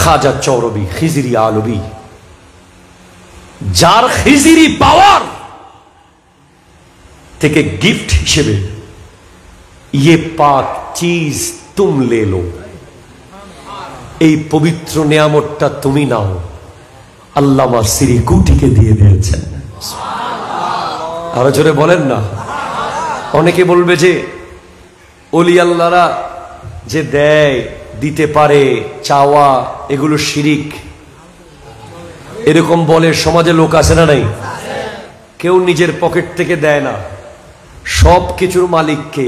খাজা চৌরবি খিজরি আলবি, যার খিজরি পাওয়ার থেকে गिफ्ट হিসেবে ये पाक चीज तुम ले लो, এই পবিত্র নিয়ামতটা তুমি নাও, আল্লামা সিরিকুটিকে দিয়ে দিয়েছেন। আরো জোরে বলেন না। অনেকে বলবে যে ওলি আল্লাহরা যে দেয়, দিতে পারে, চাওয়া এগুলো শিরিক, এরকম বলে সমাজে লোক আছে না নাই? কেউ নিজের পকেট থেকে দেয় না, সব কিছুর মালিক কে?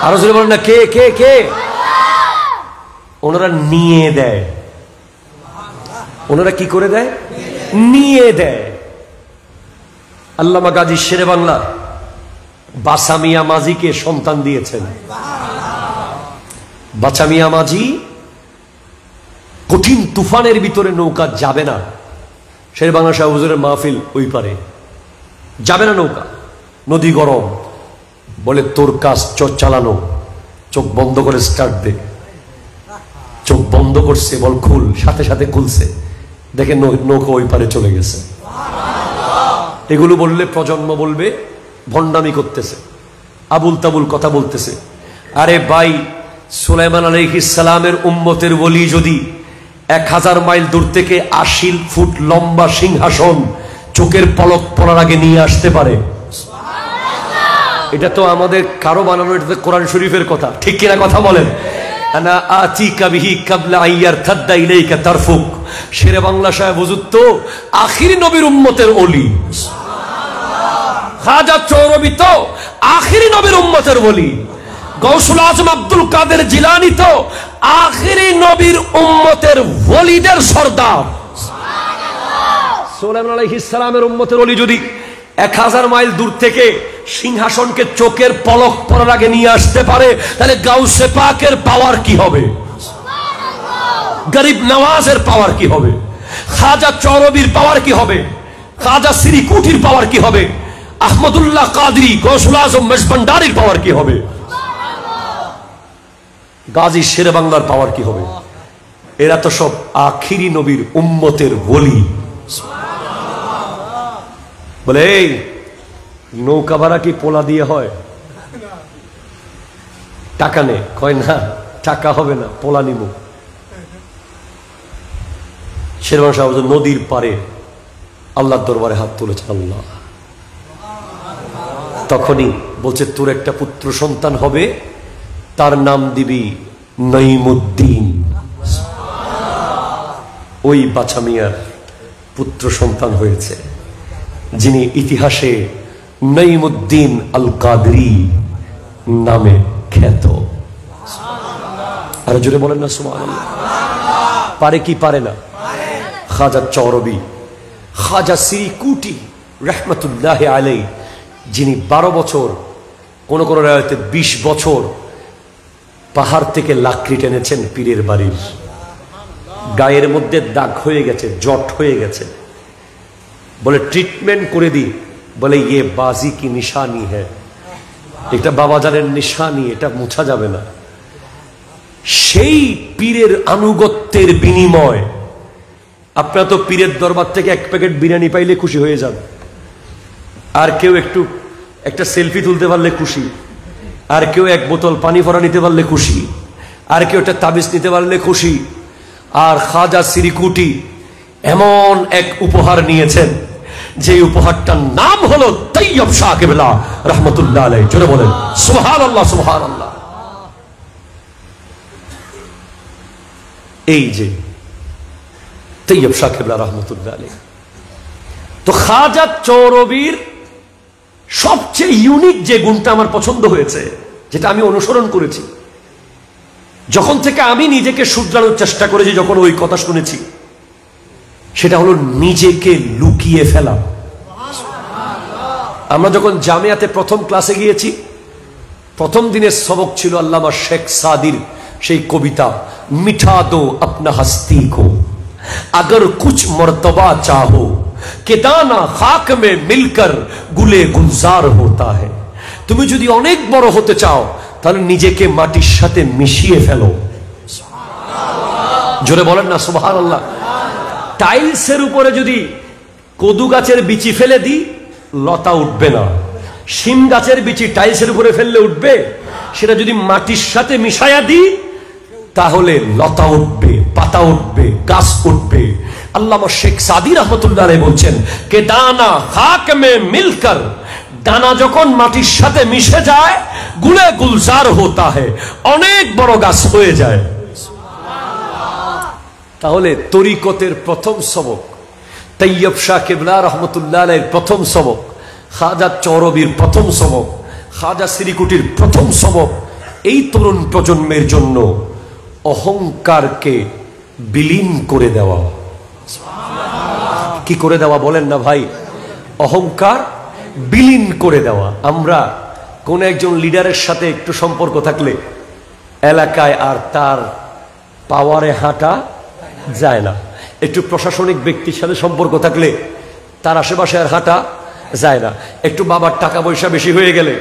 আরো জোরে বলেন না, কে কে কে? ওনারা নিয়ে দেয়। ওনারা কি করে দেয়? নিয়ে দেয়। আল্লামা গাজী শেরে বাংলা বাসামিয়া মাঝিকে সন্তান দিয়েছেন। বাসামিয়া মাঝি কঠিন তুফানের ভিতরে নৌকা যাবে না, শেরে বাংলা শাহ হুজুরের মাহফিল ওই পারে, যাবে না নৌকা, নদী গরম, বলে তোর কাজ চোখ চালানো, চোখ বন্ধ করে স্টার্ট দে। চোখ বন্ধ করছে, বল খুল, সাথে সাথে খুলছে, দেখে নৌকা ওই পারে চলে গেছে। এগুলো বললে প্রজন্ম বলবে ভণ্ডামি করতেছে, আবুল তাবুল কথা বলতেছে। আরে ভাই, সুলাইমান আলাইহিস সালামের উম্মতের ওলি যদি 1000 মাইল দূর থেকে 80 ফুট লম্বা সিংহাসন চোখের পলক পড়ার আগে নিয়ে আসতে পারে, এটা তো আমাদের কারো বানানো, এটা তো কোরআন শরীফের কথা, ঠিক কিনা কথা বলেন? আনা আতিকা বিহি কাবলা আইয়ারতাদ্দা ইলাইকা তারফুক। শেরে বাংলা সাহেব হুজুর তো আখিরি নবীর উম্মতের ওলি। খাজা চৌরবি তো আখিরি নবীর উম্মতের ওলি। গৌসুল আজম আব্দুল কাদের জিলানী তো আখিরি নবীর উম্মতের ওলিদের সর্দার। সুলাইমান আলাইহিস সালামের উম্মতের ওলি যদি 1000 মাইল দূর থেকে সিংহাসনকে চোখের পলক পড়ার আগে নিয়ে আসতে পারে, তাহলে গাউসে পাকের পাওয়ার কি হবে? গরিব নওয়াজের পাওয়ার কি হবে? খাজা চৌরবির পাওয়ার কি হবে? খাজা সিরিকুটির পাওয়ার কি হবে? আহমদুল্লাহ কাদরি, গৌসুল আজম মেজবান্ডারির পাওয়ার কি হবে? গাজী শেরে বাংলার পাওয়ার কি হবে? এরা তো সব আখিরি নবীর উম্মতের ওলি। বলে এই নৌকা ভাড়া কি পোলা দিয়ে হয়? টাকা নে, কয় না টাকা হবে না, পোলা নিব। শেরবান সাহেব নদীর পারে আল্লাহর দরবারে হাত তুলেছেন। আল্লাহ তখনই বলছে, তোর একটা পুত্র সন্তান হবে, তার নাম দিবি নঈমুদ্দিন। ওই বাছা মিয়ার পুত্র সন্তান হয়েছে, যিনি ইতিহাসে নঈমুদ্দিন আল কাদরি নামে খ্যাত। আর জোরে বলেন না সুবহানাল্লাহ। পারে কি পারে না? খাজা চৌরবি, খাজা সিরিকুটি রহমতুল্লাহ আলাই, যিনি 12 বছর, কোন কোন রায়তে 20 বছর পাহাড় থেকে লাকড়ি টেনেছেন পীরের বাড়ির। গায়ের মধ্যে দাগ হয়ে গেছে, জট হয়ে গেছে, বলে ট্রিটমেন্ট করে দি। বলে ইয়ে বাজি কি নিশানি হ্যাঁ, এটা বাবাজানের নিশানি, এটা মুছা যাবে না। সেই পীরের আনুগত্যের বিনিময়, আপনারা তো পীরের দরবার থেকে 1 প্যাকেট বিরিয়ানি পাইলে খুশি হয়ে যান, আর কেউ একটা সেলফি তুলতে পারলে খুশি, আর কেউ 1 বোতল পানি ভরা নিতে পারলে খুশি, আর কেউ একটা তাবিজ নিতে পারলে খুশি। আর খাজা সিরিকুটি এমন এক উপহার নিয়েছেন, যে উপহারটার নাম হলো তৈয়ব শাহ কেবলা রহমতুল্লাহ আলাইহি। জোরে বলেন সুবহানাল্লাহ, সুবহানাল্লাহ। এই যে তৈয়ব শাহ কেবলা রহমতুল্লাহ আলাইহি, তো খাজা চৌরবির সবচেয়ে ইউনিক যে গুণটা আমার পছন্দ হয়েছে, যেটা আমি অনুসরণ করেছি, যখন থেকে আমি নিজেকে শুধরানোর চেষ্টা করেছি, যখন ওই কথা শুনেছি, সেটা হলো নিজেকে লুকিয়ে ফেলা। আমরা যখন জামিয়াতে প্রথম ক্লাসে গিয়েছি, প্রথম দিনের সবক ছিল আল্লামা শেখ সাদির সেই কবিতা, মিঠা দো আপনা হস্তি কো अगर कुछ मर्तबा चाहो कि दाना खाक में मिलकर गुले गुलजार होता है। তুমি যদি অনেক বড় হতে চাও, তাহলে নিজেকে মাটির সাথে মিশিয়ে ফেলো। জোরে বলেন না সুবহানাল্লাহ। টাইলসের উপরে যদি কদু গাছের বিচি ফেলে দিই লতা উঠবে না। শিম গাছের বিচি টাইলসের উপরে ফেললে উঠবে? সেটা যদি মাটির সাথে মিশায়া দিই তাহলে লতা উঠবে, পাতা উঠবে, গাছ উঠবে। আল্লামা শেখ সাদি রহমতুল্লাহ আলাইহি বলছেন কে দানা খাক মে মিলকর, দানা যখন মাটির সাথে মিশে যায় গুলে গুলজার হতা है, অনেক বড় গাছ হয়ে যায়। তাহলে তরিকতের প্রথম সবক, তৈয়ব শাহ কেবলা রহমতুল্লাহ আলাইহির প্রথম সবক, খাজা চৌরবির প্রথম সবক, খাজা সিরিকুটির প্রথম সবক, এই তরুণ প্রজন্মের জন্য অহংকারকে বিলীন করে দেওয়া। কি করে দেওয়া বলেন না ভাই? অহংকার বিলীন করে দেওয়া। আমরা কোন একজন লিডারের সাথে একটু সম্পর্ক থাকলে এলাকায় আর তার পাওয়ারে হাঁটা যায় না। একটু প্রশাসনিক ব্যক্তির সাথে সম্পর্ক থাকলে তার আশেপাশে আর হাঁটা যায় না। একটু বাবার টাকা পয়সা বেশি হয়ে গেলে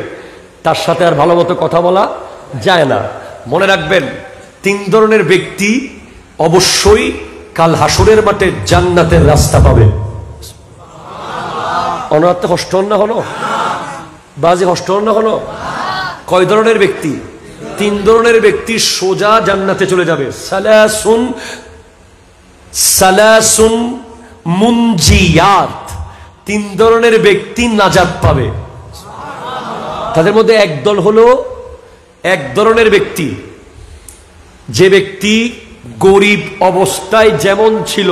তার সাথে আর ভালো মতো কথা বলা যায় না। মনে রাখবেন, 3 ধরনের ব্যক্তি অবশ্যই কাল হাসরের মাঠে জান্নাতের রাস্তা পাবে। অনার্থে হস্টন না হলো, বাজি হস্টন না হলো। কয় ধরনের ব্যক্তি? 3 ধরনের ব্যক্তি সোজা জান্নাতে চলে যাবে। সালাসুন মুনজিয়াত, 3 ধরনের ব্যক্তি নাজাত পাবে। তাদের মধ্যে একদল হলো এক ধরনের ব্যক্তি, যে ব্যক্তি গরিব অবস্থায় যেমন ছিল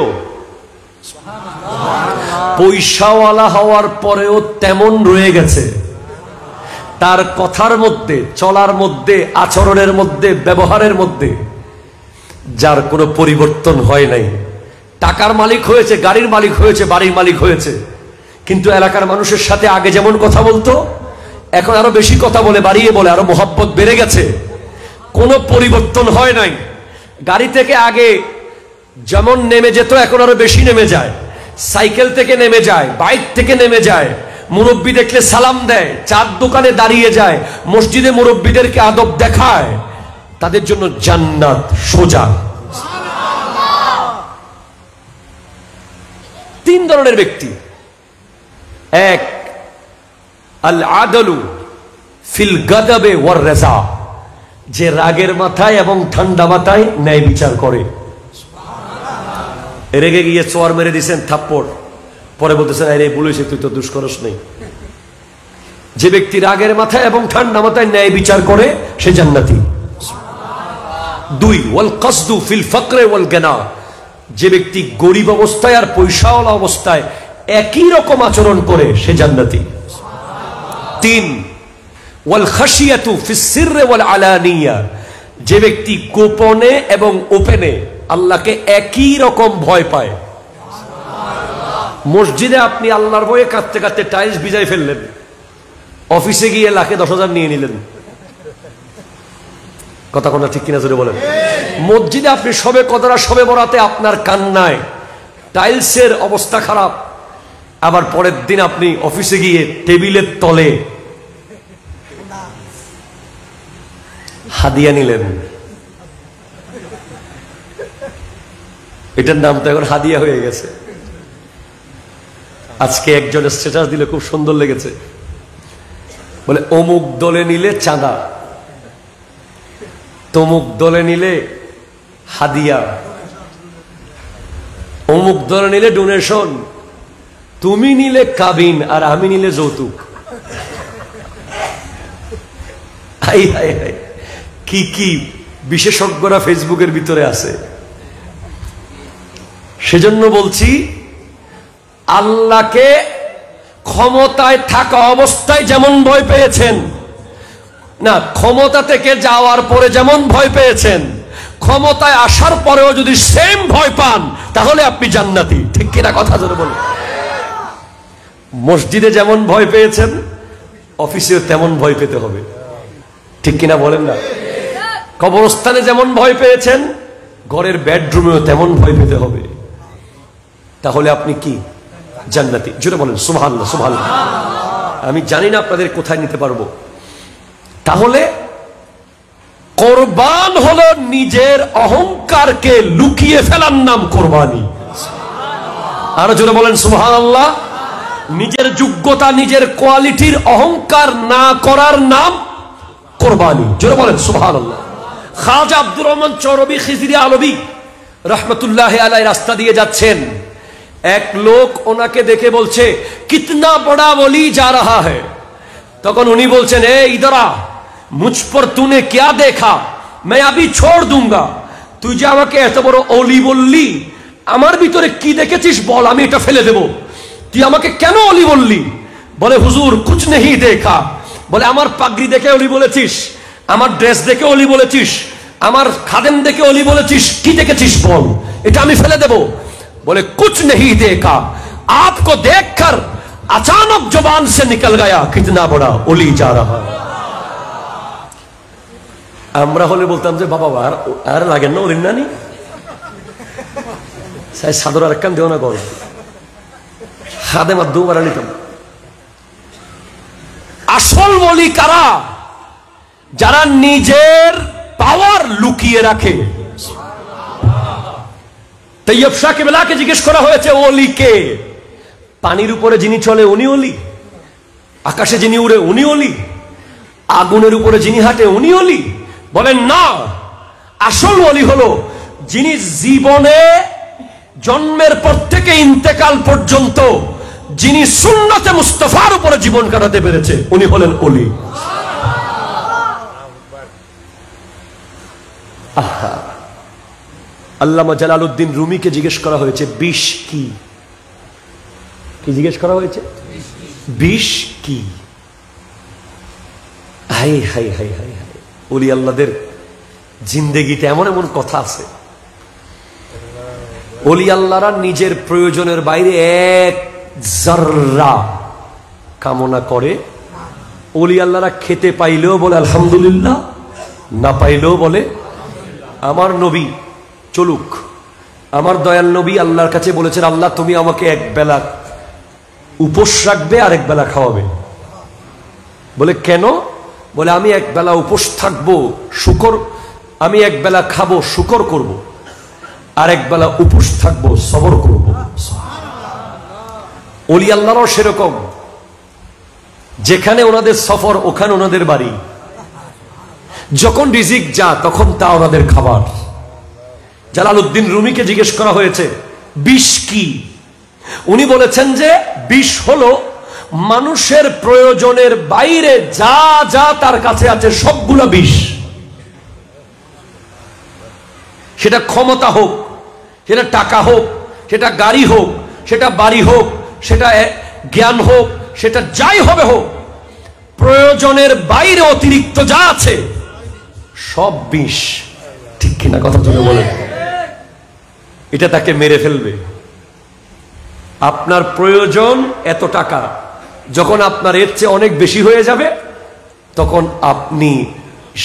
পয়সাওয়ালা হওয়ার পরেও তেমন রয়ে গেছে। তার কথার মধ্যে, চলার মধ্যে, আচরণের মধ্যে, ব্যবহারের মধ্যে যার কোনো পরিবর্তন হয় নাই। টাকার মালিক হয়েছে, গাড়ির মালিক হয়েছে, বাড়ির মালিক হয়েছে, কিন্তু এলাকার মানুষের সাথে আগে যেমন কথা বলতো এখন আরো বেশি কথা বলে, বাড়িয়ে বলে, আরো মোহাব্বত বেড়ে গেছে। কোনো পরিবর্তন হয় নাই। গাড়ি থেকে আগে যেমন নেমে যেত এখন আরো বেশি নেমে যায়। সাইকেল থেকে নেমে যায়, বাইক থেকে নেমে যায়, মুরব্বি দেখলে সালাম দেয়, চার দোকানে দাঁড়িয়ে যায়, মসজিদে মুরব্বিদেরকে আদব দেখায়। তাদের জন্য জান্নাত সোজা। 3 ধরনের ব্যক্তি। এক, আল আদলু ফিল গাদাবে ওয়ার রাজা, যে রাগের মাথায় এবং ঠান্ডা মাথায় ন্যায় বিচার করে। রেগে গিয়ে চোয়ার মেরে দিয়েছেন থাপ্পড়, পরে বলতেছেন আরে বলেছে তুই তো দুষ করস নেই। যে ব্যক্তি রাগের মাথায় এবং ঠান্ডা মাথায় ন্যায় বিচার করে সে জান্নাতি। 2, ওয়াল কসদু ফিল ফকরে ওয়াল গনা, যে ব্যক্তি গরিব অবস্থায় আর পয়সাওয়ালা অবস্থায় একই রকম আচরণ করে সে জান্নাতি। 3, ওয়াল খাশিয়াতু ফিস সিররি ওয়াল আলানিয়া, যে ব্যক্তি গোপনে এবং ওপেনে আল্লাহকে একই রকম ভয় পায়। মসজিদে আপনি আল্লাহর ভয়ে কাঁদতে কাঁদতে টাইলস ভিজাই ফেললেন, অফিসে গিয়ে লাখে 10,000 নিয়ে নিলেন। কথা কোনটা ঠিক কিনা জোরে বলেন। মসজিদে আপনি সবে কদরা সবে বরাতে আপনার কান্নায় টাইলসের অবস্থা খারাপ, আবার পরের দিন আপনি অফিসে গিয়ে টেবিলের তলে হাদিয়া নিলেন। এটার নাম তো এখন হাদিয়া হয়ে গেছে। আজকে একজন স্ট্যাটাস দিলে খুব সুন্দর লেগেছে, বলে অমুক দলে নিলে চাঁদা, তমুক দলে নিলে হাদিয়া, অমুক দলে নিলে ডোনেশন, তুমি নিলে কাবিন আর আমি নিলে যৌতুক। কি কি বিশেষজ্ঞরা ফেসবুকের ভিতরে আছে। সেজন্য বলছি, আল্লাহকে ক্ষমতায় থাকা অবস্থায় যেমন ভয় পেয়েছেন না, ক্ষমতা থেকে যাওয়ার পরে যেমন ভয় পেয়েছেন, ক্ষমতায় আসার পরেও যদি সেম ভয় পান তাহলে আপনি জান্নাতি। ঠিক কিনা কথা জোরে বলুন। মসজিদে যেমন ভয় পেয়েছেন অফিসেও তেমন ভয় পেতে হবে। ঠিক কিনা বলেন না? কবরস্থানে যেমন ভয় পেয়েছেন ঘরের বেডরুমেও তেমন ভয় পেতে হবে। তাহলে আপনি কি জান্নাতি। জোরে বলেন সুবহানাল্লাহ সুবহানাল্লাহ। আমি জানি না আপনাদের কোথায় নিতে পারবো। তাহলে কোরবান হলো নিজের অহংকারকে লুকিয়ে ফেলার নাম কোরবানি। আরো জোরে বলেন সুবহানাল্লাহ। নিজের যোগ্যতা, নিজের কোয়ালিটির অহংকার না করার নাম কোরবানি। জোরে বলেন সুবহানাল্লাহ। খাজা আব্দুর রহমান চরবি খিজরি আলবী রহমতুল্লাহ আলাই রাস্তা দিয়ে যাচ্ছেন, এক লোক ওনাকে দেখে বলছে কিতনা বড়া ওলি যা রাহা হ্যায়। তখন উনি বলছেন, এ ইদরা, মুঝ পর তুনে क्या देखा, मैं अभी छोड़ दूंगा। তুই যে আমাকে এত বড় ওলি বললি, আমার ভিতরে কি দেখেছিস বল, আমি এটা ফেলে দেব। তুই আমাকে কেন ওলি বললি? বলে হুজুর কুছ নেহি দেখা। বলে আমার পাগড়ি দেখে ওলি বলেছিস, আমার ড্রেস দেখে ওলি বলেছিস, আমার খাদেম দেখে ওলি বলেছিস, কি দেখেছিস বল, এটা আমি ফেলে দেব। बोले कुछ नहीं देखा, आपको देखकर अचानक जुबान से निकल गया कितना बड़ा ओली जा रहा। আমরা হলে বলতাম যে বাবা আর লাগেন না ওলির নানি, সাদর আর কান দেও না গল, খাদেম আর দুবার নিতাম। আসল ওলি কারা? যারা নিজের পাওয়ার লুকিয়ে রাখে। তৈয়ব শাহ কেবলাকে জিজ্ঞেস করা হয়েছে ওলি কে? পানির উপরে যিনি চলে উনি ওলি, আকাশে যিনি উড়ে উনি ওলি, আগুনের উপরে যিনি হাঁটে উনি ওলি? বলেন না, আসল ওলি হলো যিনি জীবনে জন্মের পর থেকে ইন্তেকাল পর্যন্ত যিনি সুন্নতে মুস্তাফার উপরে জীবন কাটাতে পেরেছে উনি হলেন ওলি। আহা, আল্লামা জালালউদ্দিন রুমিকে জিজ্ঞেস করা হয়েছে বিষ কি? কি জিজ্ঞেস করা হয়েছে? বিষ কি? High high high high high, ওলি আল্লাহদের জিন্দেগিতে এমন এমন কথা আছে। ওলি আল্লাহরা নিজের প্রয়োজনের বাইরে এক জাররা কামনা করে। ওলি আল্লাহরা খেতে পাইলেও বলে আলহামদুলিল্লাহ, না পাইলেও বলে আমার নবী চলুক। আমার দয়াল নবী আল্লাহর কাছে বলেছেন, আল্লাহ তুমি আমাকে এক বেলা উপোস রাখবে আর এক বেলা খাওয়াবে। বলে কেন? বলে আমি এক বেলা উপোস থাকবো শুকর, আমি এক বেলা খাবো শুকর করব, আর এক বেলা উপোস থাকবো সবর করব। ওলি আল্লাহরাও সেরকম, যেখানে ওনাদের সফর ওখানে ওনাদের বাড়ি, যখন রিজিক যা তখন তা ওনাদের খাবার। জালালউদ্দিন রুমিকে জিজ্ঞেস করা হয়েছে বিষ কি? উনি বলেছেন যে বিষ হলো মানুষের প্রয়োজনের বাইরে যা যা তার কাছে আছে সবগুলো বিষ। সেটা ক্ষমতা হোক, সেটা টাকা হোক, সেটা গাড়ি হোক, সেটা বাড়ি হোক, সেটা জ্ঞান হোক, সেটা যাই হবে হোক, প্রয়োজনের বাইরে অতিরিক্ত যা আছে সব বিষ। ঠিক কিনা কথা তুমি বলেন? এটা তাকে মেরে ফেলবে। আপনার প্রয়োজন এত টাকা, যখন আপনার এর চেয়ে অনেক বেশি হয়ে যাবে তখন আপনি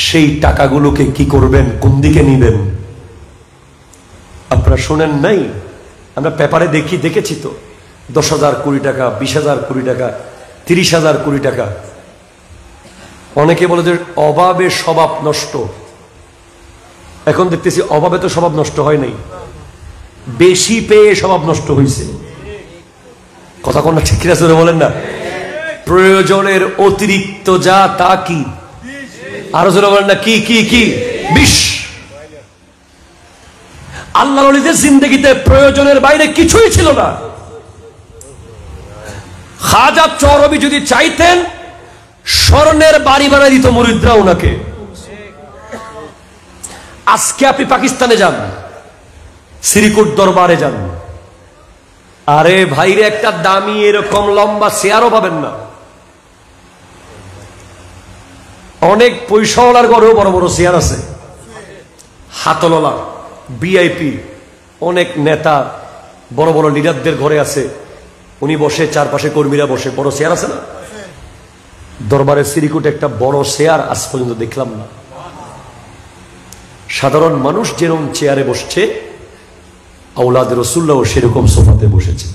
সেই টাকাগুলোকে কি করবেন, কোন দিকে নিবেন? আপনারা শোনেন নাই? আমরা পেপারে দেখেছি তো, 10,000 কোটি টাকা, 20,000 কোটি টাকা, 30,000 কোটি টাকা। অনেকে বলে যে অভাবে স্বভাব নষ্ট। এখন দেখতেছি অভাবে তো স্বভাব নষ্ট হয় নাই, বেশি পেয়ে স্বভাব নষ্ট হয়েছে। কথা কোনটা ঠিক আছে বলেন না? প্রয়োজনের অতিরিক্ত যা তা কি? আরো জোরে বলেন না, কি কি কি? বিষ। আল্লাহর ওলিদের জিন্দেগিতে প্রয়োজনের বাইরে কিছুই ছিল না। খাজা চরবি যদি চাইতেন স্বর্ণের বাড়ি বানাই দিত মুরিদরা ওনাকে। আজকে আপনি পাকিস্তানে যান, শ্রীকুট দরবারে যান, আরে ভাইরে একটা দামি এরকম লম্বা চেয়ারও পাবেন না। অনেক পয়সাওয়ালার ঘরেও বড় বড় চেয়ার আছে, হাতলওয়ালা ভিআইপি অনেক নেতা বড় বড় লিডারদের ঘরে আছে, উনি বসে, চারপাশে কর্মীরা বসে, বড় চেয়ার আছে না? দরবারে শ্রীকুটে একটা বড় চেয়ার আজ পর্যন্ত দেখলাম না। সাধারণ মানুষ যেরকম চেয়ারে বসছে, আওলাদ রাসূলুল্লাহ সেরকম সোফাতে বসেছে।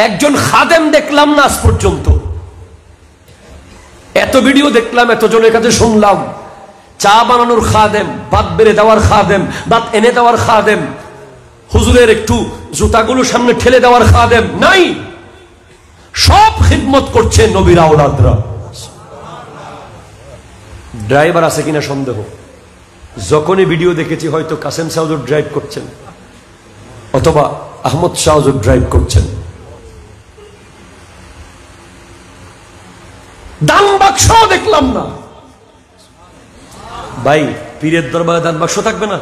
একজন খাদেম দেখলাম না আজ পর্যন্ত। এত ভিডিও দেখলাম, এত জনের কাছে শুনলাম, চা বানানোর খাদেম, ভাত বেড়ে দেওয়ার খাদেম, ভাত এনে দেওয়ার খাদেম, হুজুরের একটু জুতাগুলো সামনে ঠেলে দেওয়ার খাদেম নাই। সব খিদমত করছে নবীর আওলাদরা। ড্রাইভার আছে কিনা সন্দেহ। যখনই ভিডিও দেখেছি হয়তো কাসেম শাহ হুজুর ড্রাইভ করছেন অথবা আহমদ শাহ হুজুর ড্রাইভ করছেন। দান বাক্স দেখলাম না। ভাই পীরের দরবারে দান বাক্স থাকবে না?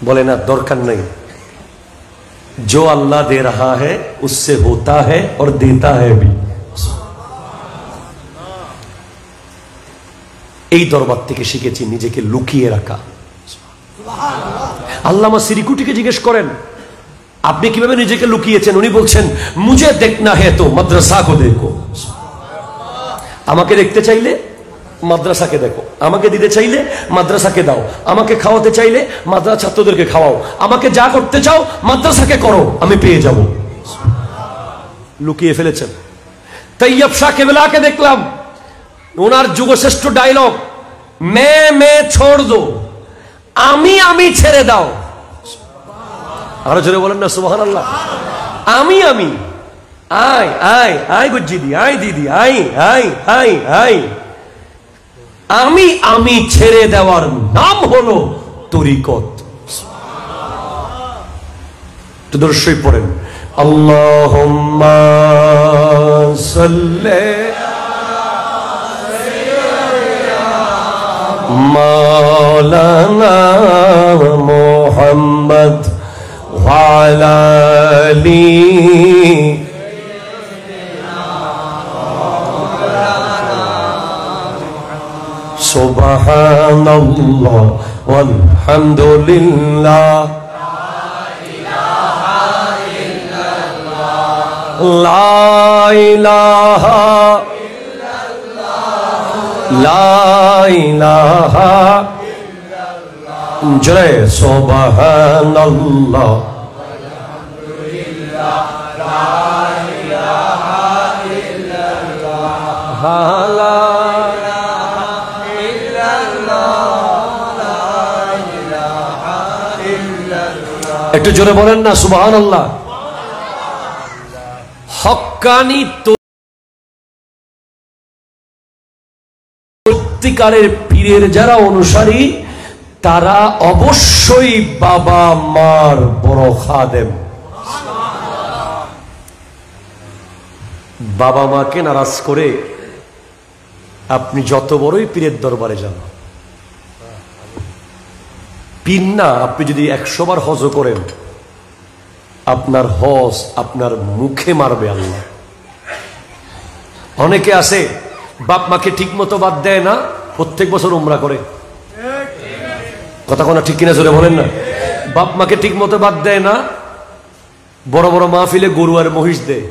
বলে না, দরকার নেই। जो अल्लाह दे रहा है उससे होता है और देता है भी। এই দরবার থেকে শিখেছি নিজেকে লুকিয়ে রাখা। আল্লামা সিরিকুটিকে জিজ্ঞেস করেন, আপনি কিভাবে নিজেকে লুকিয়েছেন? উনি বলছেন, মুঝে দেখনা হে তো মাদ্রাসা কো দেখো। আমাকে দেখতে চাইলে মাদ্রাসাকে দেখো, আমাকে দিতে চাইলে মাদ্রাসাকে দাও, আমাকে খাওয়াতে চাইলে মাদ্রাসা ছাত্রদেরকে খাওয়াও, আমাকে যা করতে চাও মাদ্রাসাকে করো, আমি পেয়ে যাব। লুকিয়ে ফেলেছেন। তৈয়ব শাহ কেবলাকে দেখলাম, ওনার যুগশ্রেষ্ঠ ডায়লগ, মে ছোড় দো, আমি ছেড়ে দাও। আরো জোরে বলেন না সুবহানাল্লাহ। আমি আয় আয় আয় গুজ্জিদি, আয় দিদি, আয় আয় আয় আয়। আমি ছেড়ে দেওয়ার নাম হলো তরিকত। তো দর্শই পড়েন, আল্লাহুম্মা সাল্লি মাওলানা মুহাম্মদ ওয়া আলা আলি সুবহানাল্লাহ ওয়ালহামদুলিল্লাহ লা ইলাহা ইল্লাল্লাহ জয় সুবহানাল্লাহ একটু জোরে বলেন না সুবহানাল্লাহ। হক্কানি সত্যিকারের পীরের যারা অনুসারী তারা অবশ্যই বাবা মার বড় খাদেম। বাবা মাকে নারাজ করে আপনি যত বড়ই পীরের দরবারে যান, পীর না, আপনি যদি 100 বার হজ করেন আপনার হজ আপনার মুখে মারবে আল্লাহ। অনেকে আছে বাপ মাকে ঠিক মতো বাদ দেয় না, প্রত্যেক বছর উমরা করে। কথা কোনা ঠিক কিনা জোরে বলেন না। বাপ মাকে ঠিক মতো বাদ দেয় না, বড় বড় মাহফিলে গরু আর মহিষ দেয়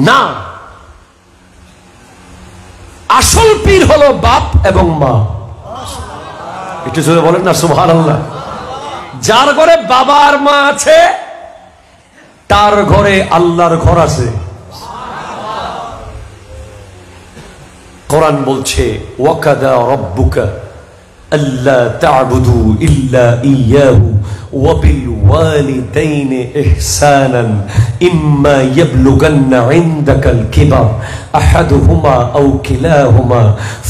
না। আসল পীর হলো বাপ এবং মা। একটু জোরে বলেন না সুবহানাল্লাহ। যার ঘরে বাবা আর মা আছে তার ঘরে আল্লাহর ঘর আছে। কোরআন বলছে, ওয়াকাদা রাব্বুকা আল্লা তা'বুদু ইল্লা ইয়্যাহু ওয়া বিল ওয়ালিদাইনি ইহসানান ইম্মা ইয়াবলুগান্না ইনদাকাল কিবার আহাদুহুমা আও কিলাহুমা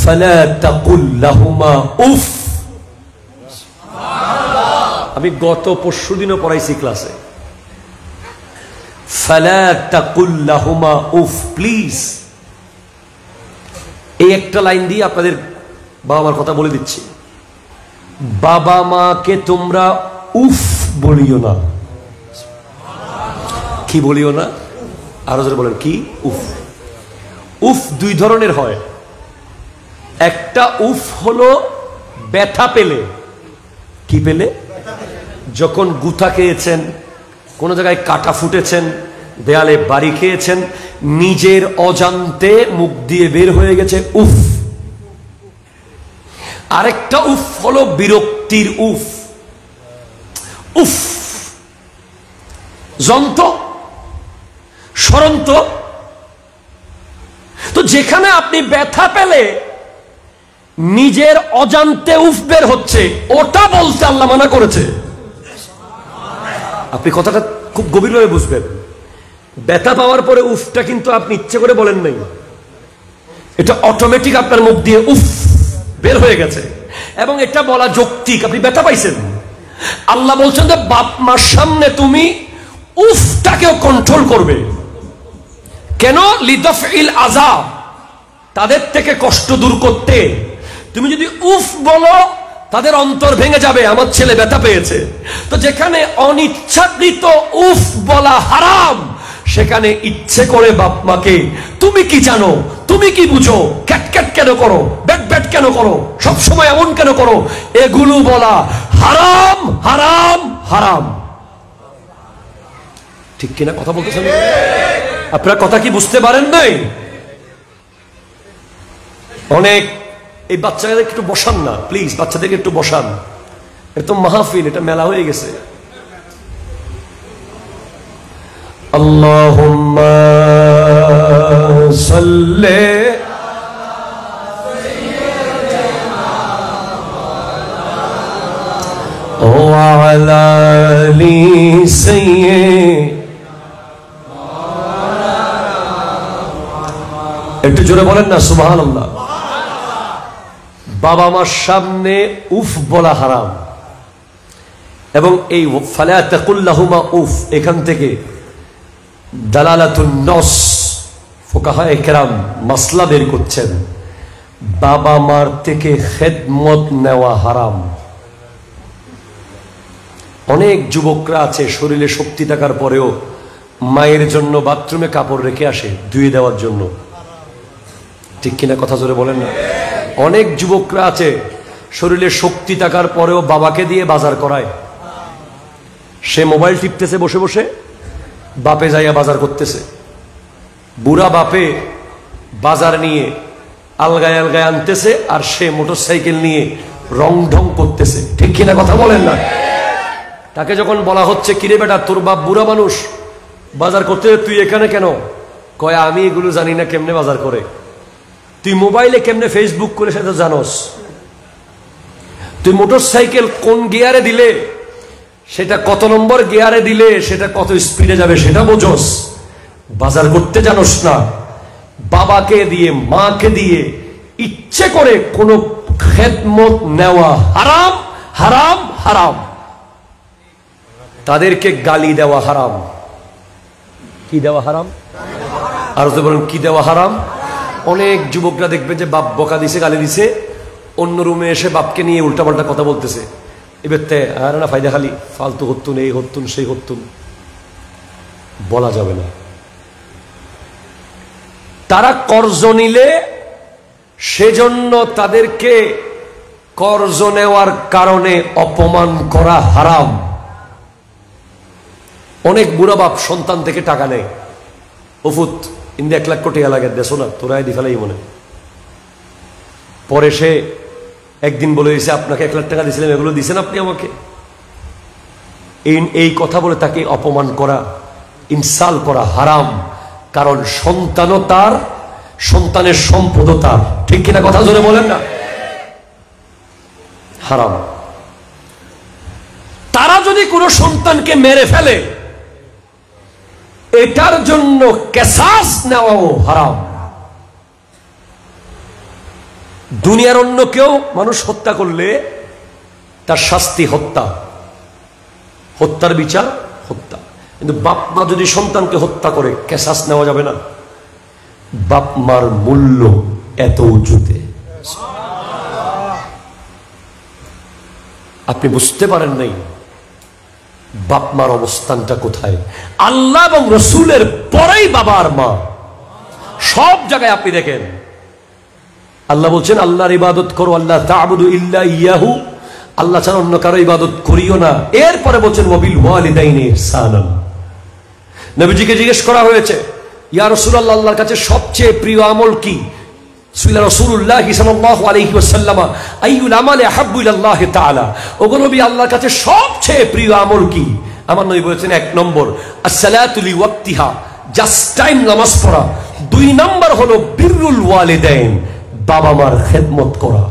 ফালা তাকুল লাহুমা উফ। আমি গত পরশুদিনও পড়াইছি ক্লাসে, ফালা তাকুল লাহুমা উফ, প্লিজ। এই একটা লাইন দিয়ে আপনাদের বাবা মার কথা বলে দিচ্ছি। বাবা মাকে তোমরা উফ বলিও না। কি বলিও না? আরো জোরে বলেন, কি? উফ। উফ দুই ধরনের হয়। একটা উফ হলো ব্যথা পেলে। কি পেলে? যখন গুথা খেয়েছেন, কোন জায়গায় কাটা ফুটেছেন, দেয়ালে বাড়ি খেয়েছেন, নিজের অজান্তে মুখ দিয়ে বের হয়ে গেছে উফ। আরেকটা উফ হলো বিরক্তির উফ। উফ জন্ত সরন্ত। তো যেখানে আপনি ব্যথা পেলে নিজের অজান্তে উফ বের হচ্ছে, ওটা বলতে আল্লাহ মানা করেছে। আপনি কথাটা খুব গভীরভাবে বুঝবেন। ব্যথা পাওয়ার পরে উফটা কিন্তু আপনি ইচ্ছে করে বলেন নাই, এটা অটোমেটিক আপনার মুখ দিয়ে উফ বের হয়ে গেছে, এবং এটা বলা যৌক্তিক। আপনি ব্যথা পাইছেন, আল্লাহ বলছেন যে বাপ মার সামনে তুমি উফটাকেও কন্ট্রোল করবে। কেন? লিদাফইল আযাব, তাদের থেকে কষ্ট দূর করতে। তুমি যদি উফ বলো, তাদের অন্তর ভেঙে যাবে, আমার ছেলে ব্যথা পেয়েছে। তো যেখানে অনিচ্ছাকৃত উফ বলা হারাম, সেখানে ইচ্ছে করে বাপ মাকে তুমি কি জানো, তুমি কি বুঝো, ক্যাট ক্যাট কেন করো, ব্যাট ব্যাট কেন করো, সব সময় এমন কেন করো, এগুলো বলা হারাম হারাম হারাম। ঠিক কিনা কথা বলতেছেন? আপনারা কথা কি বুঝতে পারেন নাই? অনেক এই বাচ্চাদের একটু বসান না প্লিজ, বাচ্চাদেরকে একটু বসান। এটা মাহফিল, এটা মেলা হয়ে গেছে। আল্লাহুম্মা সাল্লি ওয়া আলা আলি সাইয়্যিদ। একটু জোরে বলেন না সুবহানাল্লাহ। বাবা মার সামনে উফ বলা হারাম, এবং এই ফালা তাকুল লাহুমা উফ, এখান থেকে দালালাতুন নস, ফুকাহায়ে কেরাম মাসলা বের করছেন, বাবা মার থেকে খেদমত নেওয়া হারাম। অনেক যুবকরা আছে শরীরে শক্তি থাকার পরেও মায়ের জন্য বাথরুমে কাপড় রেখে আসে ধুয়ে দেওয়ার জন্য। ঠিক কিনা কথা জোরে বলেন না। অনেক যুবকরা আছে শরীরে শক্তি থাকার পরেও বাবাকে দিয়ে বাজার করায়। সে মোবাইল টিপতেছে বসে বসে, বাপে যাইয়া বাজার করতেছে। বুড়া বাপে বাজার নিয়ে আলগায় আলগায় আনতেছে, আর সে মোটরসাইকেল নিয়ে রং ঢং করতেছে। ঠিক কিনা কথা বলেন না। তাকে যখন বলা হচ্ছে, কিরে বেটা, তোর বাপ বুড়া মানুষ, বাজার করতে তুই এখানে কেন? কয়, আমি এগুলো জানি না কেমনে বাজার করে। তুই মোবাইলে কেমনে ফেসবুক করে সেটা জানোস? তুই মোটরসাইকেল কোন গিয়ারে দিলে, সেটা কত নম্বর গিয়ারে দিলে সেটা কত স্পিডে যাবে সেটা বোঝোস, বাজার করতে জানোস না। বাবাকে দিয়ে মাকে দিয়ে ইচ্ছে করে কোনো খেদমত নেওয়া হারাম হারাম হারাম। তাদেরকে গালি দেওয়া হারাম। কি দেওয়া হারাম? আর তো বলেন কি দেওয়া হারাম? অনেক যুবকরা দেখবে যে বাপ বকা দিছে, গালি দিছে, অন্য রুমে এসে বাপকে নিয়ে উল্টাপাল্টা কথা বলতেছে। এবার আর না ফায়দা, খালি ফালতু হতুন, এই হতুন সেই হতুন, বলা যাবে না। তারা কর্জ নিলে সেজন্য তাদেরকে কর্জ নেওয়ার কারণে অপমান করা হারাম। অনেক বুড়া বাপ সন্তান থেকে টাকা নেয়, ওফুত ইন্দে 1 লাখ কোটি লাগে দেশো না, তোরাই দি ফেলাই মনে। পরে সে একদিন বলে দিয়েছে, আপনাকে 1 লাখ টাকা দিয়েছিলাম, এগুলো দিয়েছেন আপনি আমাকে। এই কথা বলে তাকে অপমান করা, ইনসাল করা হারাম। কারণ সন্তানও তার, সন্তানের সম্পদও তার। ঠিক কিনা কথা জোরে বলেন না। হারাম। তারা যদি কোনো সন্তানকে মেরে ফেলে, এটার জন্য কেসাস নেওয়াও হারাম। দুনিয়ার অন্য কেউ মানুষ হত্যা করলে তার শাস্তি হত্যা, হত্যার বিচার হত্যা। কিন্তু বাপ মা যদি সন্তানকে হত্যা করে, কেসাস নেওয়া যাবে না। বাপ মার মূল্য এত উঁচুতে, আপনি বুঝতে পারেন নাই বাপ মার অবস্থানটা কোথায়। আল্লাহ এবং রসুলের পরেই বাবা আর মা। সব জায়গায় আপনি দেখেন আল্লাহ বলছেন, আল্লাহর ইবাদত করো, আল্লাহ তা'বুদু ইল্লা ইয়াহু, আল্লাহ ছাড়া অন্য কারো ইবাদত করিও না। এরপরে বলছেন ওয়াবিল ওয়ালিদাইনি ইহসানান। নবীজিকে জিজ্ঞেস করা হয়েছে, ইয়া রাসূলুল্লাহ, আল্লাহর কাছে সবচেয়ে প্রিয় আমল কি? সুইলা রাসূলুল্লাহ সাল্লাল্লাহু আলাইহি ওয়াসাল্লাম আইয়ুল আমালি আহাব্বু ইলাল্লাহি তাআলা। ওগো নবী, আল্লাহর কাছে সবচেয়ে প্রিয় আমল কি? আমার নবী বলেছেন 1 নম্বর, আসসালাতু লিওয়াক্তিহা, জাস্ট টাইম নামাজ পড়া। দুই নাম্বার হলো বিররুল ওয়ালিদাইন, বাবা মার খেদমত করা।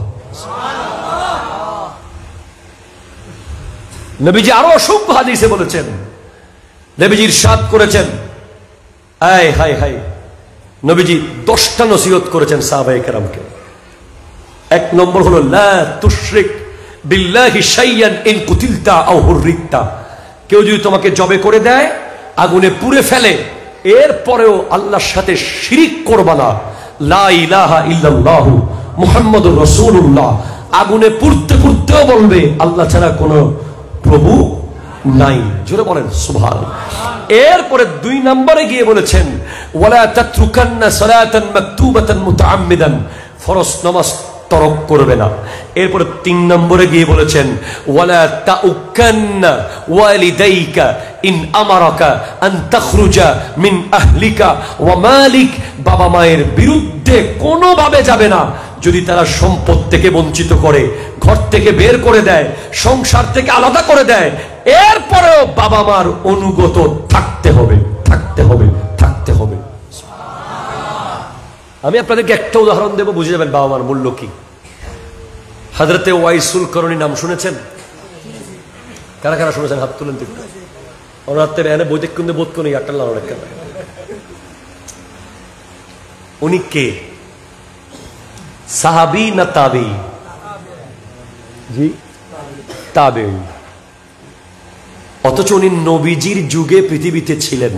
নবীজি আরো অসংখ্য হাদিসে বলেছেন, নবীজি ইরশাদ করেছেন, আয় হায় হায়, নবীজি 10টা নসিহত করেছেন সাহাবায়ে কেরামকে। এক নম্বর হলো লা তুশরিক বিল্লাহি শাইয়ান ইন কুতিলতা আও হুররিকতা, কেউ যদি তোমাকে জবে করে দেয়, আগুনে পুড়ে ফেলে, এরপরেও আল্লাহর সাথে শিরিক করবা না। লা ইলাহা ইল্লাল্লাহু মুহাম্মাদুর রাসূলুল্লাহ, আগুনে পুড়তে পুড়তেও বলবে আল্লাহ ছাড়া কোনো প্রভু নাই। জোরে বলেন সুবহানাল্লাহ। এরপরে 2 নম্বরে গিয়ে বলেছেন ওয়ালা তাতরুকান্না সালাতান মাকতুবাতান মুতাআম্মিদান, ফরজ নামাজ তরক করবে না। এরপরে 3 নম্বরে গিয়ে বলেছেন ওয়ালা তাউকান্না ওয়ালিদাইকা ইন আমারাকা আন তাখরুজা মিন আহলিকা ওয়া মালিক, বাবা মায়ের বিরুদ্ধে কোনোভাবে যাবে না। যদি তারা সম্পদ থেকে বঞ্চিত করে, ঘর থেকে বের করে দেয়, সংসার থেকে আলাদা করে দেয়, এরপরেও বাবা মার অনুগত থাকতে হবে, থাকতে হবে, থাকতে হবে। আমি আপনাদেরকে একটা উদাহরণ দেব, বুঝে যাবেন বাবা মার মূল্য কি। হযরতে ওয়াইসুল করণী নাম শুনেছেন? কারা কারা শুনেছেন হাত তুলেন তো। অনাত্মের এনে বৈদিক কুন্দে বোধ কোন একটা লাল রেখা। উনি কে? সাহাবী না তাবী? জি তাবেঈ। অথচ উনি নবীজির যুগে পৃথিবীতে ছিলেন।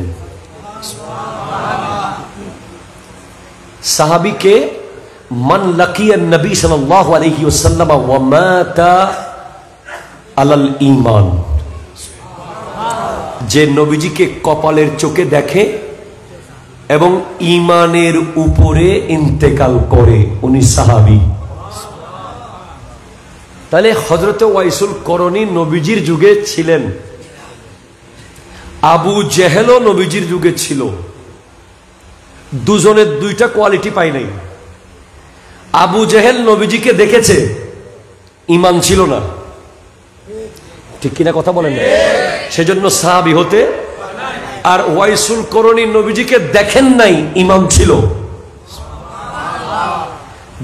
সাহাবীকে মান লাকিয়ান নবী সাল্লাল্লাহু আলাইহি ওয়াসাল্লাম ওয়া মাতা আলাল ঈমান, যে নবীজিকে কপালের চোখে দেখে এবং ঈমানের উপরে ইন্তেকাল করে, উনি সাহাবী। তাহলে হযরতে ওয়াইসুল করণী নবীজির যুগে ছিলেন, আবু জেহেলও নবীজির যুগে ছিল। দুজনের দুইটা কোয়ালিটি পাই নাই। আবু জেহেল নবীজিকে দেখেছে, ঈমান ছিল না, ঠিক কিনা কথা বলেন না, সেজন্য সাহাবী হতে। আর ওয়াইসুল করণী নবীজিকে দেখেন নাই, ঈমান ছিল।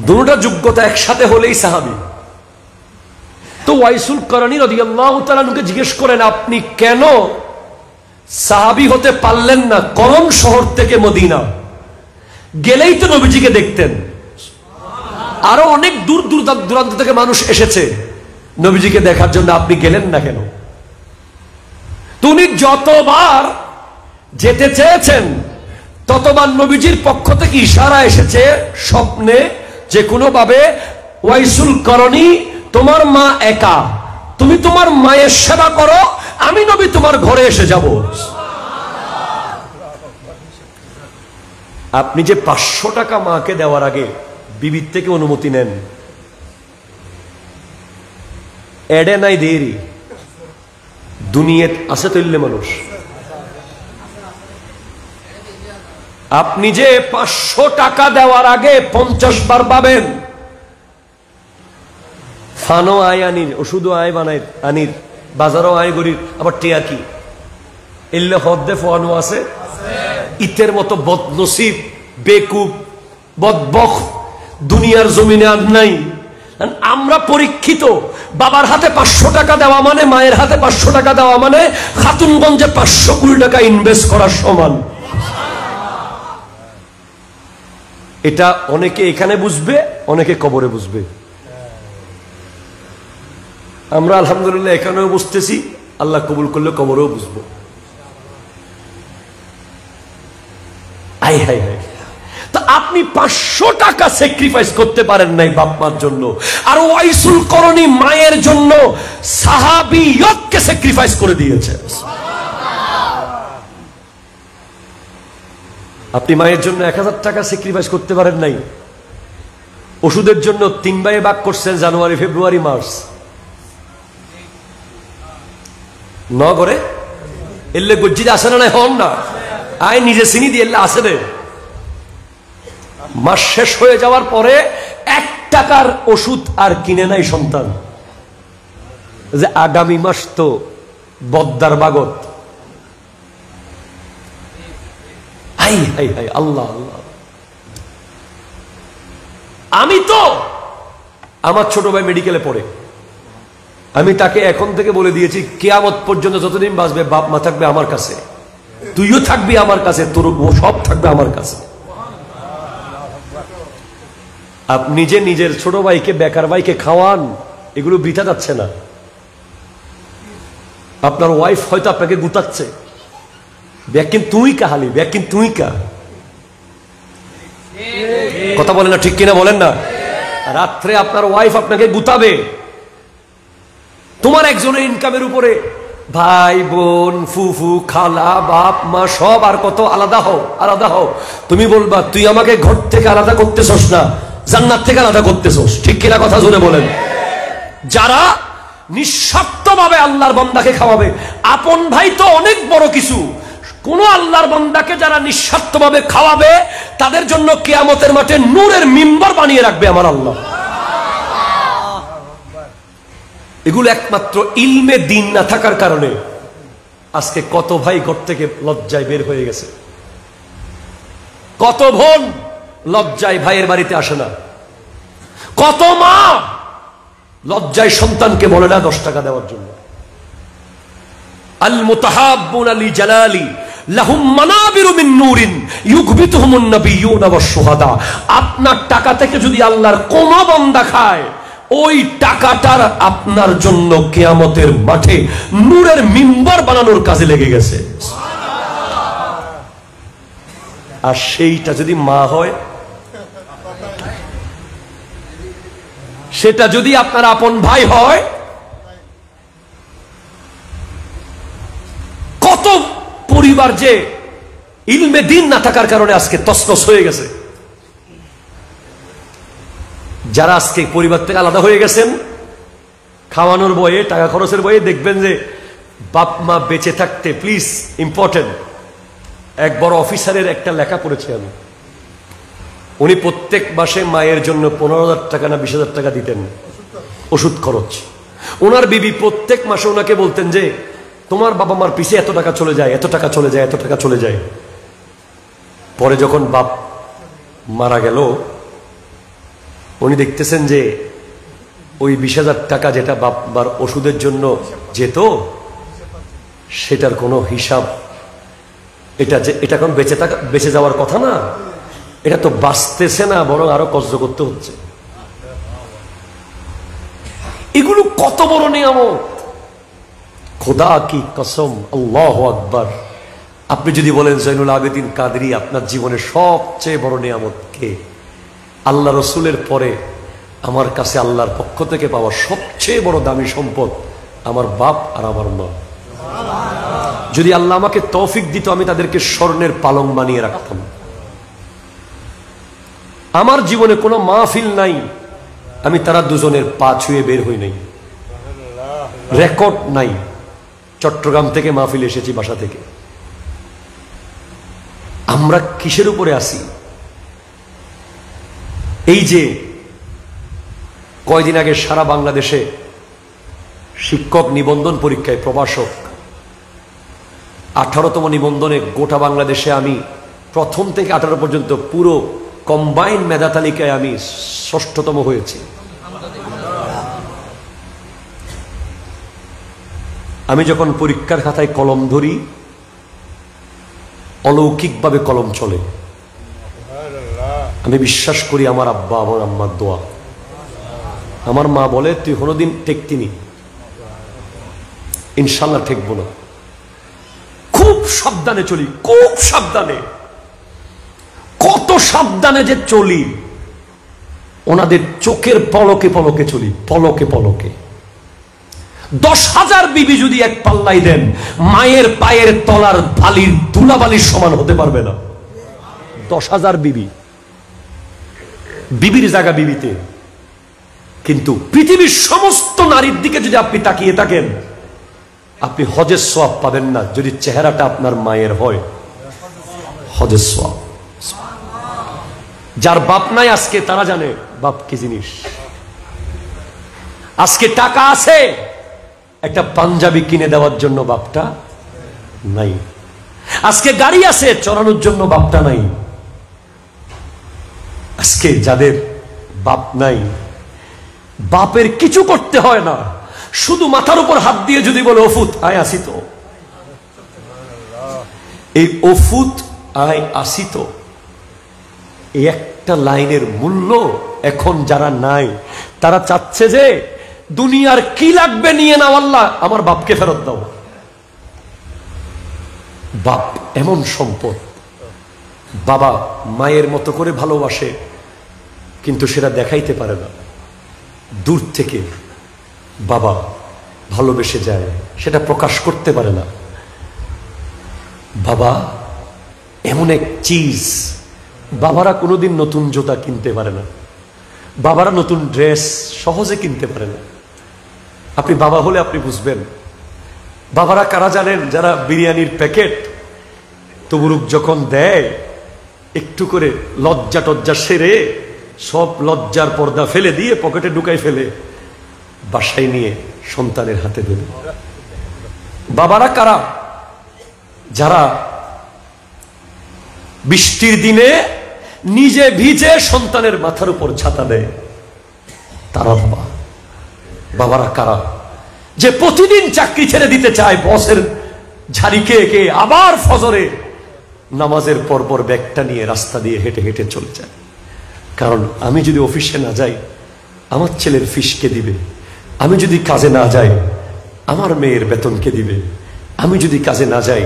দুটোটা যোগ্যতা একসাথে হলেই সাহাবী। তো ওয়াইসুল করণী রাদিয়াল্লাহু তাআলা আনহুকে জিজ্ঞেস করেন, আপনি কেন সাহাবী হতে পারলেন না? করম শহর থেকে মদিনা গেলেই তো নবীজিকে দেখতেন, আরো অনেক দূর দূর দূরান্ত থেকে মানুষ এসেছে নবীজিকে দেখার জন্য, আপনি গেলেন না কেন? তুমি যতবার যেতে চেয়েছেন ততবার নবীজির পক্ষ থেকে ইশারা এসেছে স্বপ্নে, যে কোনো ভাবে ওয়াইসুল করণী, তোমার মা একা, তুমি তোমার মায়ের সেবা করো, আমি নবী তোমার ঘরে এসে যাব। আপনি যে 500 টাকা মাকে দেওয়ার আগে বিবির থেকে অনুমতি নেন, এডে নাই দেরি, দুনিয়াত আছে তৈলে মানুষ। আপনি যে 500 টাকা দেওয়ার আগে 50 বার পাবেন। ফানো আয় আনির, ওষুধও আয় বানাই আনির, বাজারও আয় গরির, আবার টিয়া কি এলে হদ্দে ফোয়ানো আছে। ইতের মতো বদনসিব, বেকুব, বদবখ দুনিয়ার জমিনে আর নাই। আমরা পরীক্ষিত। বাবার হাতে 500 টাকা দেওয়া মানে, মায়ের হাতে 500 টাকা দেওয়া মানে খাতুনগঞ্জে 500 কোটি টাকা ইনভেস্ট করার সমান। এটা অনেকে এখানে বুঝবে, অনেকে কবরে বুঝবে। আমরা আলহামদুলিল্লাহ এখানেও বুঝতেছি, আল্লাহ কবুল করলে কবরেও বুঝবো। আই হাই হাই, তা আপনি 500 টাকা স্যাক্রিফাইস করতে পারেন নাই বাপ মার জন্য, আর ওয়াইসুল করণী মায়ের জন্য সাহাবিয়তকে স্যাক্রিফাইস করে দিয়েছে। আপনি মায়ের জন্য 1000 টাকা স্যাক্রিফাইস করতে পারেন নাই, ওষুধের জন্য 3 ভাইয়ে ভাগ করছেন জানুয়ারি, ফেব্রুয়ারি, মার্চ। নগরে এলে গজ্জিতে আসে না, হন না আয় নিজে চিনি দিয়ে এলে আসে রে। মাস শেষ হয়ে যাওয়ার পরে 1 টাকার ওষুধ আর কিনে নাই সন্তান, যে আগামী মাস তো বদ্দার বাগত। হাই হাই হাই, আল্লাহ আল্লাহ। আমি তো, আমার ছোট ভাই মেডিকেলে পড়ে, আমি তাকে এখন থেকে বলে দিয়েছি কিয়ামত পর্যন্ত যতদিন বাঁচবে বাপ মা থাকবে আমার কাছে, তুইও থাকবি আমার কাছে, তোর সব থাকবে আমার কাছে। আপনি যে নিজের ছোট ভাইকে, বেকার ভাইকে খাওয়ান, এগুলো বৃথা যাচ্ছে না। আপনার ওয়াইফ হয়তো আপনাকে গুতাচ্ছে, ব্যাকিন তুই কাহালি, ব্যাকিন তুই কা, কথা বলেন না, ঠিক কিনা বলেন না? রাত্রে আপনার ওয়াইফ আপনাকে গুতাবে, তোমার একজনের ইনকামের উপরে ভাই বোন ফুফু খালা বাপ মা সব আর কত আলাদা হও, আলাদা হও। তুমি বলবা তুই আমাকে ঘর থেকে আলাদা করতেছস না, জান্নাত থেকে আলাদা করতেছস, ঠিক কিনা কথা জোরে বলেন। যারা নিঃস্বার্থভাবে আল্লাহর বান্দাকে খাওয়াবে, আপন ভাই তো অনেক বড় কিছু, কোন আল্লাহর বান্দাকে যারা নিঃস্বার্থভাবে খাওয়াবে তাদের জন্য কিয়ামতের মাঠে নূরের মিম্বর বানিয়ে রাখবে আমার আল্লাহ। এগুলো একমাত্র ইলমে দিন না থাকার কারণে আজকে কত ভাই ঘর থেকে লজ্জায় বের হয়ে গেছে, কত বোন লজ্জায় ভাইয়ের বাড়িতে আসে না, কত মা লজ্জায় সন্তানকে বলে না 10 টাকা দেওয়ার জন্য। আল মুতাহাব্বুনা লি জালালি লাহুম মানাবিরু মিন নূরিন ইউগবিতুহুমুন নাবিয়্যুনা ওয়াশ শুহাদা। আপনার টাকা থেকে যদি আল্লাহর কোন বান্দা খায়, ওই টাকাটার আপনার জন্য কিয়ামতের মাঠে নূরের মিম্বর বানানোর কাজে লেগে গেছে। আর সেইটা যদি মা হয়, সেটা যদি আপনার আপন ভাই হয়, কত পরিবার যে ইলমে দিন না থাকার কারণে আজকে তছনছ হয়ে গেছে। যারা আজকে পরিবার থেকে আলাদা হয়ে গেছেন, খাওয়ানোর বয়ে, টাকা খরচের বয়ে, দেখবেন যে বাপ মা বেঁচে থাকতে, প্লিজ ইম্পর্টেন্ট, এক বড় অফিসারের একটা লেখা পড়েছি আমি, উনি প্রত্যেক মাসে মায়ের জন্য 15,000 টাকা না 20,000 টাকা দিতেন ওষুধ খরচ। ওনার বিবি প্রত্যেক মাসে ওনাকে বলতেন যে তোমার বাবা মার পিছে এত টাকা চলে যায়, এত টাকা চলে যায়, এত টাকা চলে যায়। পরে যখন বাপ মারা গেল, উনি দেখতেছেন যে ওই 20,000 টাকা যেটা বাবার ওষুধের জন্য যেত, সেটার কোনো হিসাব, এটা এখন বেঁচে যাওয়ার কথা না, এটা তো বাঁচতেছে না, বরং আরো কষ্ট করতে হচ্ছে। এগুলো কত বড় নিয়ামত, খোদা কি কসম, আল্লাহু আকবার। আপনি যদি বলেন জয়নুল আবেদিন কাদরি আপনার জীবনের সবচেয়ে বড় নিয়ামত কে, আল্লাহ রসুলের পরে আমার কাছে আল্লাহর পক্ষ থেকে পাওয়া সবচেয়ে বড় দামি সম্পদ আমার বাপ আর আমার মা। যদি আল্লাহ আমাকে তৌফিক দিত, আমি তাদেরকে স্বর্ণের পালং বানিয়ে রাখতাম। আমার জীবনে কোনো মাহফিল নাই আমি তারা দুজনের পা ছুঁয়ে বের হই নাই, রেকর্ড নাই। চট্টগ্রাম থেকে মাহফিল এসেছি, বাসা থেকে। আমরা কিসের উপরে আসি? এই যে কয়দিন আগে সারা বাংলাদেশে শিক্ষক নিবন্ধন পরীক্ষায় প্রভাষক 18তম নিবন্ধনে গোটা বাংলাদেশে আমি প্রথম থেকে 18 পর্যন্ত পুরো কম্বাইন্ড মেধা তালিকায় আমি 6ষ্ঠতম হয়েছি। আমি যখন পরীক্ষার খাতায় কলম ধরি, অলৌকিকভাবে কলম চলে। আমি বিশ্বাস করি আমার আব্বা আমার আম্মার দোয়া। আমার মা বলে তুই কোনোদিন ঠেকতিনি, ইনশাল্লাহ ঠেকবো না। খুব সাবধানে চলি, খুব সাবধানে, কত সাবধানে যে চলি, ওনাদের চোখের পলকে পলকে চলি, পলকে পলকে। 10,000 বিবি যদি এক পাল্লাই দেন, মায়ের পায়ের তলার বালির ধুলাবালির সমান হতে পারবে না। 10,000 বিবি, বিবির জায়গা বিবিতে। কিন্তু পৃথিবীর সমস্ত নারীর দিকে যদি আপনি তাকিয়ে থাকেন, আপনি হজের সওয়াব পাবেন না যদি চেহারাটা আপনার মায়ের হয়। হজের সওয়াব যার বাপ নাই আজকে তারা জানে বাপ কি জিনিস। আজকে টাকা আছে একটা পাঞ্জাবি কিনে দেওয়ার জন্য, বাপটা নাই। আজকে গাড়ি আছে চড়ানোর জন্য, বাপটা নাই। আজকে যাদের বাপ নাই, বাপের কিছু করতে হয় না, শুধু মাথার উপর হাত দিয়ে যদি বলে ওফুত আয় আসি তো, এই ওফুত আয় আসি তো, এই একটা লাইনের মূল্য এখন যারা নাই তারা চাচ্ছে যে দুনিয়ার কি লাগবে নিয়ে নাও, আল্লাহ আমার বাপকে ফেরত দাও। বাপ এমন সম্পদ, বাবা মায়ের মতো করে ভালোবাসে কিন্তু সেটা দেখাইতে পারে না, দূর থেকে বাবা ভালোবেসে যায়, সেটা প্রকাশ করতে পারে না। বাবা এমন এক চিজ, বাবারা কোনোদিন নতুন জুতা কিনতে পারে না, বাবারা নতুন ড্রেস সহজে কিনতে পারে না। আপনি বাবা হলে আপনি বুঝবেন। বাবারা কারা জানেন? যারা বিরিয়ানির প্যাকেট তবুরুক যখন দেয়, একটু করে লজ্জা টজ্জা সেরে সব লজ্জার পর্দা ফেলে দিয়ে পকেটে ঢুকাই ফেলে বাসায় নিয়ে সন্তানের হাতে দেবে। বাবারা কারা? যারা বৃষ্টির দিনে নিজে ভিজে সন্তানের মাথার উপর ছাতা দেয়, তারা বাবা। বাবারা কারা? যে প্রতিদিন চাকরি ছেড়ে দিতে চায় বসের ঝাড়ি খেয়ে আবার ফজরে নামাজের পরপর ব্যাগটা নিয়ে রাস্তা দিয়ে হেঁটে হেঁটে চলে যায়, কারণ আমি যদি অফিসে না যাই আমার ছেলের ফিস কে দিবে, আমি যদি কাজে না যাই আমার মেয়ের বেতন কে দিবে, আমি যদি কাজে না যাই।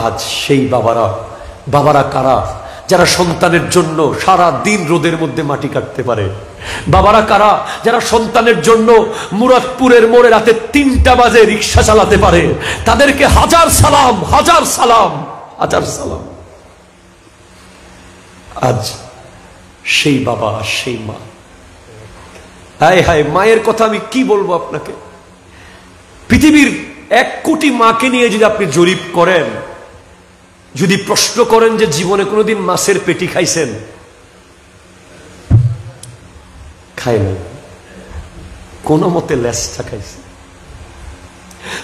আজ সেই বাবারা কারা? যারা সন্তানের জন্য সারা দিন রোদের মধ্যে মাটি কাটতে পারে। বাবারা কারা? যারা সন্তানের জন্য মুরাদপুরের মোড়ে রাতে 3টা বাজে রিক্সা চালাতে পারে। তাদেরকে হাজার সালাম, হাজার সালাম, হাজার সালাম। আজ সেই বাবা, সেই মা, হায় হায় মায়ের কথা আমি কি বলবো আপনাকে। পৃথিবীর 1 কোটি মাকে নিয়ে যদি আপনি জরিপ করেন, যদি প্রশ্ন করেন যে জীবনে কোনোদিন মাছের পেটি খাইছেন, খায় নাই, কোনো মতে লেসটা খাইছে।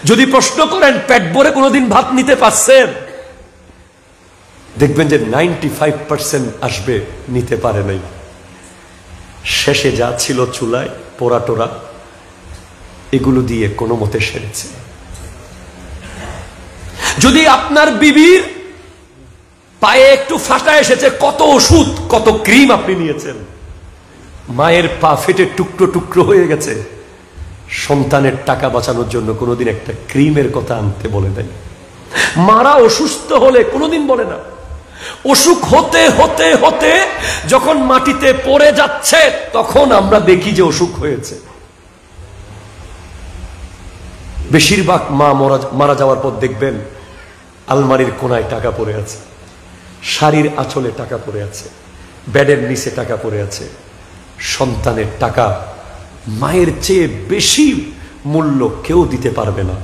যদি প্রশ্ন করেন পেট ভরে কোনোদিন ভাত নিতে পারছেন, দেখবেন যে 95% আসবে নিতে পারে নাই। শেষে যা ছিল চুলায় পোড়া টোরা, এগুলো দিয়ে কোনো মতে সেরেছে। যদি আপনার বিবির পায়ে একটু ফাটা এসেছে, কত ওষুধ কত ক্রিম আপনি নিয়েছেন, মায়ের পা ফেটে টুকরো টুকরো হয়ে গেছে, সন্তানের টাকা বাঁচানোর জন্য কোনোদিন একটা ক্রিমের কথা আনতে বলে দেয়। মারা অসুস্থ হলে কোনোদিন বলে না। অসুখ হতে হতে হতে যখন মাটিতে পড়ে যাচ্ছে তখন আমরা দেখি যে অসুখ হয়েছে। বেশিরভাগ মা মারা যাওয়ার পর দেখবেন আলমারির কোনায় টাকা পড়ে আছে, শাড়ির আঁচলে টাকা পড়ে আছে, বেডের নিচে টাকা পড়ে আছে। সন্তানের টাকা মায়ের চেয়ে বেশি মূল্য কেউ দিতে পারবে না।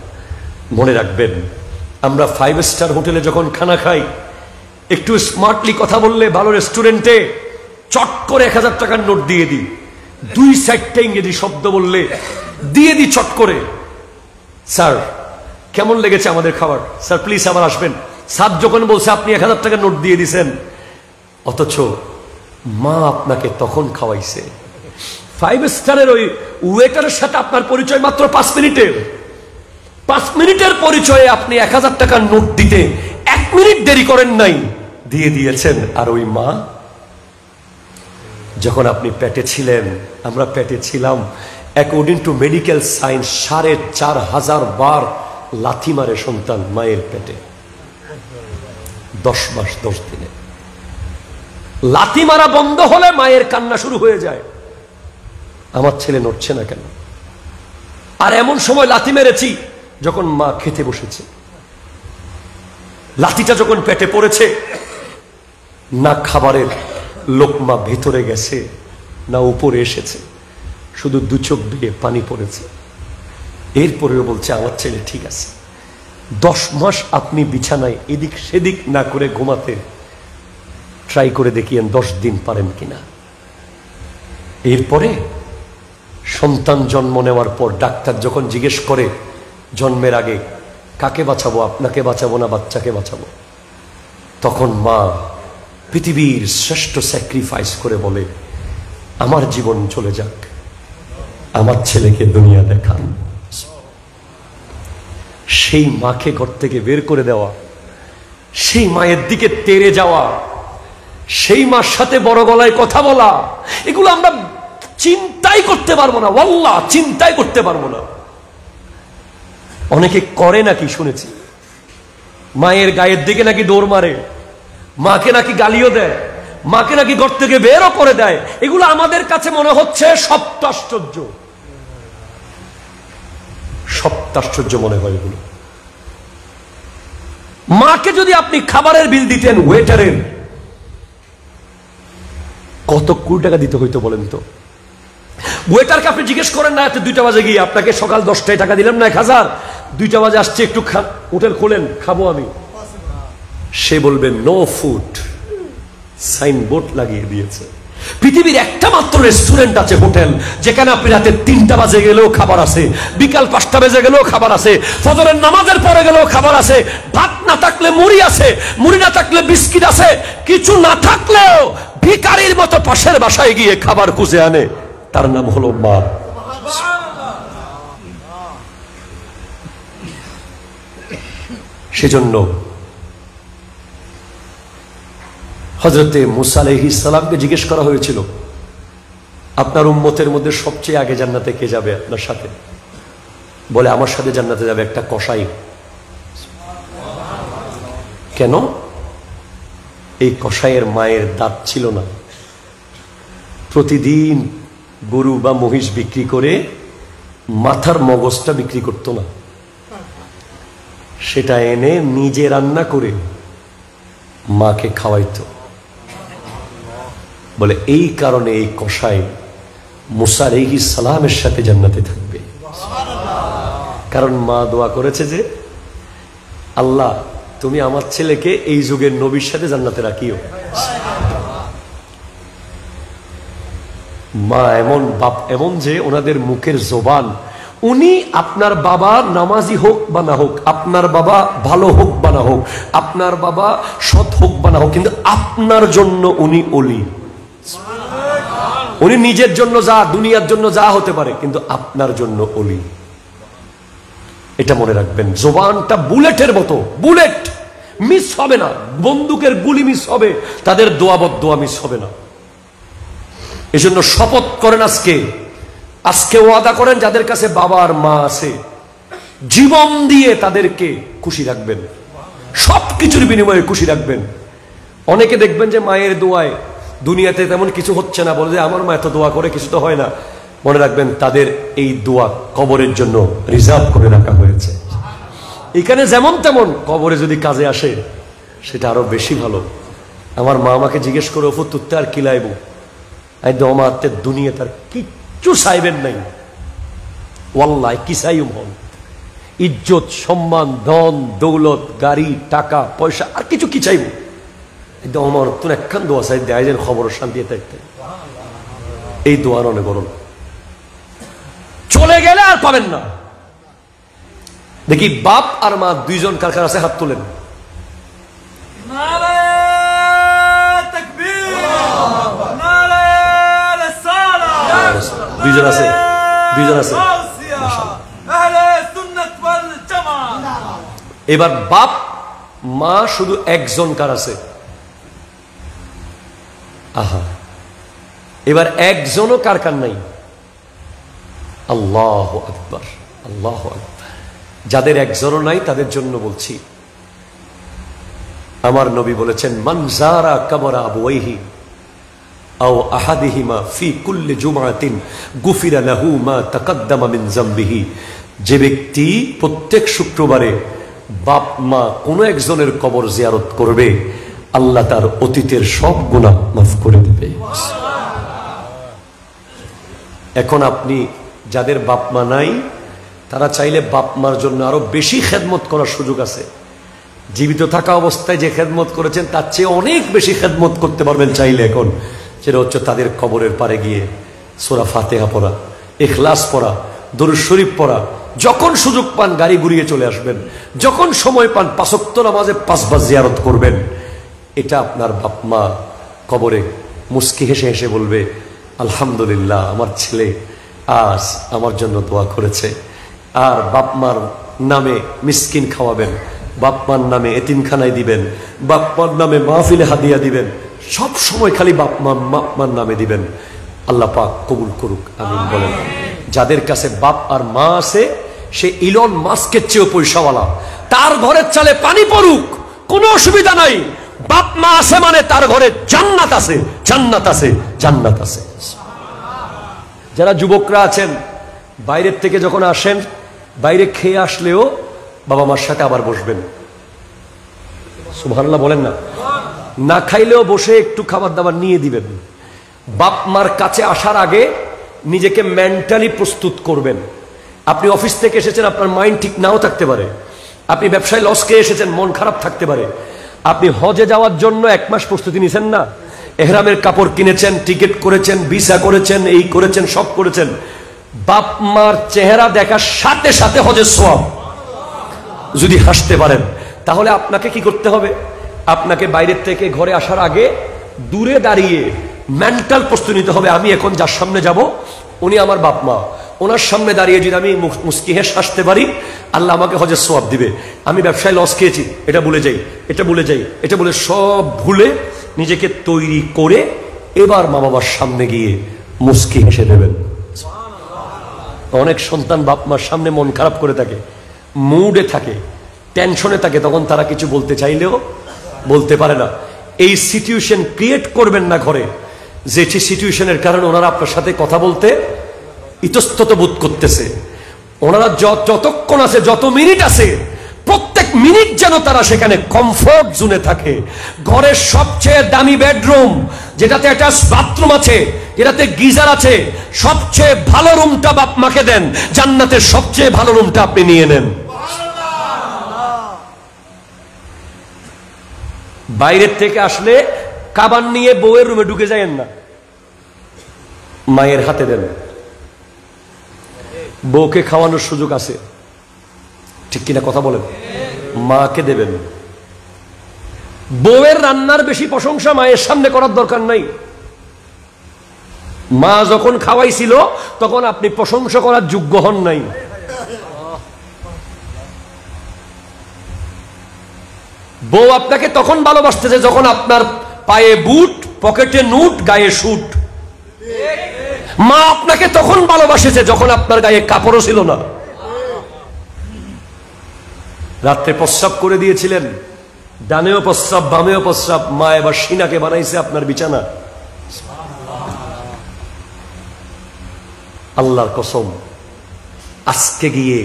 মনে রাখবেন, আমরা 5 স্টার হোটেলে যখন খানা খাই, একটু স্মার্টলি কথা বললে ভালো রেস্টুরেন্টে চট করে 1000 টাকার নোট দিয়ে দিই, 2 সাইডটা ইংরেজি শব্দ বললে দিয়ে দিই চট করে। স্যার কেমন লেগেছে আমাদের খাবার, স্যার প্লিজ আবার আসবেন। স্যার যখন বলছে আপনি 1000 টাকার নোট দিয়ে দিছেন, অথচ মা আপনাকে তখন খাওয়াইছে। 5 স্টারের ওই ওয়েটারের সাথে আপনার পরিচয় মাত্র 5 মিনিটের। 5 মিনিটের পরিচয়ে আপনি 1000 টাকার নোট দিতে 1 মিনিট দেরি করেন নাই, দিয়ে দিয়েছেন। আর ওই মা যখন আপনি পেটে ছিলেন, আমরা পেটে ছিলাম, অ্যাকর্ডিং টু মেডিকেল সায়েন্স 4500 বার লাথি মারে সন্তান মায়ের পেটে 10 মাস 10 দিনে। লাথি মারা বন্ধ হলে মায়ের কান্না শুরু হয়ে যায়, আমার ছেলে নড়ছে না কেন। আর এমন সময় লাথি মেরেছি যখন মা খেতে বসেছে, লাথিটা যখন পেটে পড়েছে, না খাবারের লোকমা ভেতরে গেছে না উপরে এসেছে, শুধু 2 চোখ দিয়ে পানি পড়েছে। এরপরেও বলছে আমার ছেলে ঠিক আছে। 10 মাস আপনি বিছানায় এদিক সেদিক না করে ঘুমাতে ট্রাই করে দেখিয়েন 10 দিন পারেন কিনা। এরপরে সন্তান জন্ম নেওয়ার পর ডাক্তার যখন জিজ্ঞেস করে জন্মের আগে কাকে বাঁচাবো, আপনাকে বাঁচাবো না বাচ্চাকে বাঁচাবো, তখন মা পৃথিবীর শ্রেষ্ঠ স্যাক্রিফাইস করে বলে আমার জীবন চলে যাক, আমার ছেলেকে দুনিয়া দেখান। সেই মাকে ঘর থেকে বের করে দেওয়া, সেই মায়ের দিকে তেড়ে যাওয়া, সেই মার সাথে বড় গলায় কথা বলা, এগুলো আমরা চিন্তাই করতে পারবো না, ওয়াল্লাহ চিন্তাই করতে পারবো না। অনেকে করে নাকি শুনেছি, মায়ের গায়ের দিকে নাকি দৌড় মারে, মাকে নাকি গালিও দেয়, মাকে নাকি ঘর থেকে বেরও করে দেয়। এগুলো আমাদের কাছে মনে হচ্ছে সপ্তাশ্চর্য, সপ্তাশ্চর্য মনে হয় এগুলো। মাকে যদি আপনি খাবারের বিল দিতেন, ওয়েটারের কত কোটি টাকা দিতে হইতো বলেন তো? ওয়েটারকে আপনি জিজ্ঞেস করেন না, এত 2টা বাজে গিয়ে আপনাকে সকাল 10টায় টাকা দিলাম না 1000, 2টা বাজে আসছে একটু হোটেল খোলেন খাবো আমি, সে বলবে নো ফুড, সাইনবোর্ড লাগিয়ে দিয়েছে। পৃথিবীর একটা মাত্র রেস্টুরেন্ট আছে, হোটেল, যেখানে আপনি রাতে 3টা বাজে গেলেও খাবার আছে, বিকাল 5টা বেজে গেলেও খাবার আছে, ফজরের নামাজের পরে গেলেও খাবার আছে, ভাত না থাকলে মুড়ি আছে, মুড়ি না থাকলে বিস্কিট আছে, কিছু না থাকলেও ভিখারির মতো পাশের বাসায় গিয়ে খাবার খুঁজে আনে, তার নাম হলো মা। সেজন্য হযরতে মুসা আলাইহিস সালামকে জিজ্ঞেস করা হয়েছিল, আপনার উম্মতের মধ্যে সবচেয়ে আগে জান্নাতে কে যাবে আপনার সাথে? বলে আমার সাথে জান্নাতে যাবে একটা কসাই। কেন? এই কসাইয়ের মায়ের দাঁত ছিল না, প্রতিদিন গরু বা মহিষ বিক্রি করে মাথার মগজটা বিক্রি করতো না, সেটা এনে নিজে রান্না করে মাকে খাওয়াইতো। বলে এই কারণে এই কসাই মুসা আলাইহিস সালামের সাথে জান্নাতে থাকবে, কারণ মা দোয়া করেছে যে আল্লাহ তুমি আমার ছেলেকে এই যুগের নবীর সাথে জান্নাতে রাখিও। মা এমন, বাপ এমন যে ওনাদের মুখের জবান, উনি আপনার বাবা নামাজি হোক বা না হোক, আপনার বাবা ভালো হোক বা না হোক, আপনার বাবা সৎ হোক বা না হোক, কিন্তু আপনার জন্য উনি ওলি। উনি নিজের জন্য যা, দুনিয়ার জন্য যা হতে পারে, কিন্তু আপনার জন্য ওলি। এটা মনে রাখবেন, জবানটা বুলেটের মতো, বুলেট মিস হবে না, বন্দুকের গুলি মিস হবে, তাদের দোয়া বদদোয়া মিস হবে না। এজন্য শপথ করেন আজকে ওয়াদা করেন, যাদের কাছে বাবা আর মা আছে জীবন দিয়ে তাদেরকে খুশি রাখবেন, সবকিছুর বিনিময়ে খুশি রাখবেন। অনেকে দেখবেন যে মায়ের দোয়ায় দুনিয়াতে তেমন কিছু হচ্ছে না, বলে যে আমার মা এত দোয়া করে কিছু তো হয় না। মনে রাখবেন তাদের এই দোয়া কবরের জন্য রিজার্ভ করে রাখা হয়েছে। এখানে যেমন তেমন, কবরে যদি কাজে আসে সেটা আরো বেশি ভালো। আমার মা আমাকে জিজ্ঞেস করে, ওফু তুত্তে আর কি লাইব, আমার দুনিয়া তার কিচ্ছু চাইবেন নাই, ওয়াল্লাহ কি চাইম হন, ইজ্জত সম্মান ধন দৌলত গাড়ি টাকা পয়সা আর কিছু কি চাইব, আমার তুমি একখান দোয়া চাই দেয় যেন খবর শান্তি থাকতে। এই দোয়ার অনেক গরম, চলে গেলে আর পাবেন না। দেখি বাপ আর মা দুইজন কার কার আছে, হাত তোলেন। দুইজন আছে, দুইজন আছে। এবার বাপ মা শুধু একজন কার আছে? আহা, এবার একজনও কার কার নাই? আল্লাহু আকবার, আল্লাহু আকবার। যাদের একজনও নাই তাদের জন্য বলছি, আমার নবী বলেছেন, মান যারা কবরা আবওয়াইহি আও আহাদিহিমা ফি কুল্লি জুমআতিন গুফিরা লাহু মা তাকদ্দামা মিন যামবিহি। যে ব্যক্তি প্রত্যেক শুক্রবারে বাপ মা কোনো একজনের কবর জিয়ারত করবে, আল্লাহ তার অতীতের সব গুনাহ মাফ করে দেবে। এখন আপনি যাদের বাপ মা নাই, তারা চাইলে বাপ মার জন্য আরো বেশি খেদমত করার সুযোগ আছে। জীবিত থাকা অবস্থায় যে খেদমত করেছেন তার চেয়ে অনেক বেশি খেদমত করতে পারবেন চাইলে এখন। সেটা হচ্ছে তাদের কবরের পারে গিয়ে সূরা ফাতিহা পড়া, ইখলাস পড়া, দরুদ শরীফ পড়া। যখন সুযোগ পান গাড়ি ঘুরিয়ে চলে আসবেন, যখন সময় পান 5 ওয়াক্ত নামাজে 5 বার জিয়ারত করবেন। এটা আপনার বাপ মা কবরে মুস্কি হেসে হেসে বলবে, আলহামদুলিল্লাহ আমার ছেলে আজ আমার জন্য দোয়া করেছে। আর বাপ মার নামে মিসকিন খাওয়াবেন, বাপ মার নামে এতিমখানায় দিবেন, বাপ মার নামে মাহফিলে হাদিয়া দিবেন, সব সময় খালি বাপ মার নামে দিবেন। আল্লাহ পাক কবুল করুক, আমিন বলেন। যাদের কাছে বাপ আর মা আছে সে ইলন মাস্কের চেয়েও পয়সাওয়ালা, তার ঘরের চালে পানি পড়ুক কোনো অসুবিধা নাই। বাপ মা আছে মানে তার ঘরে জান্নাত আছে, জান্নাত আছে, জান্নাত আছে। যারা যুবকরা আছেন বাইরের থেকে যখন আসেন, বাইরে খেয়ে আসলেও বাবা মার সাথে আবার বসবেন। সুবহানাল্লাহ বলেন না? না খাইলেও বসে একটু খাবার দাবার নিয়ে দিবেন। বাপ মার কাছে আসার আগে নিজেকে মেন্টালি প্রস্তুত করবেন। আপনি অফিস থেকে এসেছেন, আপনার মাইন্ড ঠিক নাও থাকতে পারে। আপনি ব্যবসায় লস খেয়ে এসেছেন, মন খারাপ থাকতে পারে। আপনি হজে যাওয়ার জন্য 1 মাস প্রস্তুতি নিয়েছেন না, এহরামের কাপড় কিনেছেন, টিকিট করেছেন, ভিসা করেছেন, এই করেছেন, সব করেছেন। বাপ মার চেহারা দেখার সাথে সাথে হজের সওয়াব। যদি হাসতে পারেন তাহলে আপনাকে কি করতে হবে? আপনাকে বাইরের থেকে ঘরে আসার আগে দূরে দাঁড়িয়ে মেন্টাল প্রস্তুতি নিতে হবে। আমি এখন যার সামনে যাব উনি আমার বাপ মা, ওনার সামনে দাঁড়িয়ে যদি আমি মুস্কি হেসে হাসতে পারি আল্লাহ আমাকে হজের সওয়াব দিবে। আমি ব্যবসায় লস খেয়েছি এটা ভুলে যাই, এটা ভুলে যাই, এটা বলে সব ভুলে নিজেকে তৈরি করে এবার মা বাবার সামনে গিয়ে মুস্কি হেসে দেবেন। অনেক সন্তান বাপ মার সামনে মন খারাপ করে থাকে, মুডে থাকে, টেনশনে থাকে, তখন তারা কিছু বলতে চাইলেও বলতে পারে না। এই সিচুয়েশন ক্রিয়েট করবেন না ঘরে, যেটি সিচুয়েশনের কারণে ওনারা আপনার সাথে কথা বলতে ইতস্তত বোধ করতেছে। ওনারা যতক্ষণ আছে, যত মিনিট আছে, প্রত্যেক মিনিট যেন তারা সেখানে কমফোর্ট জোনে থাকে। ঘরের সবচেয়ে দামি বেডরুম, যেটাতে একটা বাথরুম আছে, যেটাতে গিজার আছে, সবচেয়ে ভালো রুমটা বাপ মাকে দেন, জান্নাতের সবচেয়ে ভালো রুমটা আপনি নিয়ে নেন। বাইরের থেকে আসলে কাবান নিয়ে বউয়ের রুমে ঢুকে যায়েন না, মায়ের হাতে দেন। বউকে খাওয়ানোর সুযোগ আছে, ঠিক কিনা কথা বলেন? মাকে দেবেন। বউয়ের রান্নার বেশি প্রশংসা মায়ের সামনে করার দরকার নাই। মা যখন খাওয়াইছিল তখন আপনি প্রশংসা করার যোগ্য হন নাই। বউ আপনাকে তখন ভালোবাসতেছে যখন আপনার পায়ে বুট, পকেটে নোট, গায়ে শুট। মা আপনাকে তখন ভালোবাসেছে যখন আপনার গায়ে কাপড়ও ছিল না। রাত্রে প্রস্রাব করে দিয়েছিলেন, ডানেও প্রস্রাব, বামেও প্রস্রাব, মা এবার সিনাকে বানাইছে আপনার বিছানা। আল্লাহর কসম, আজকে গিয়ে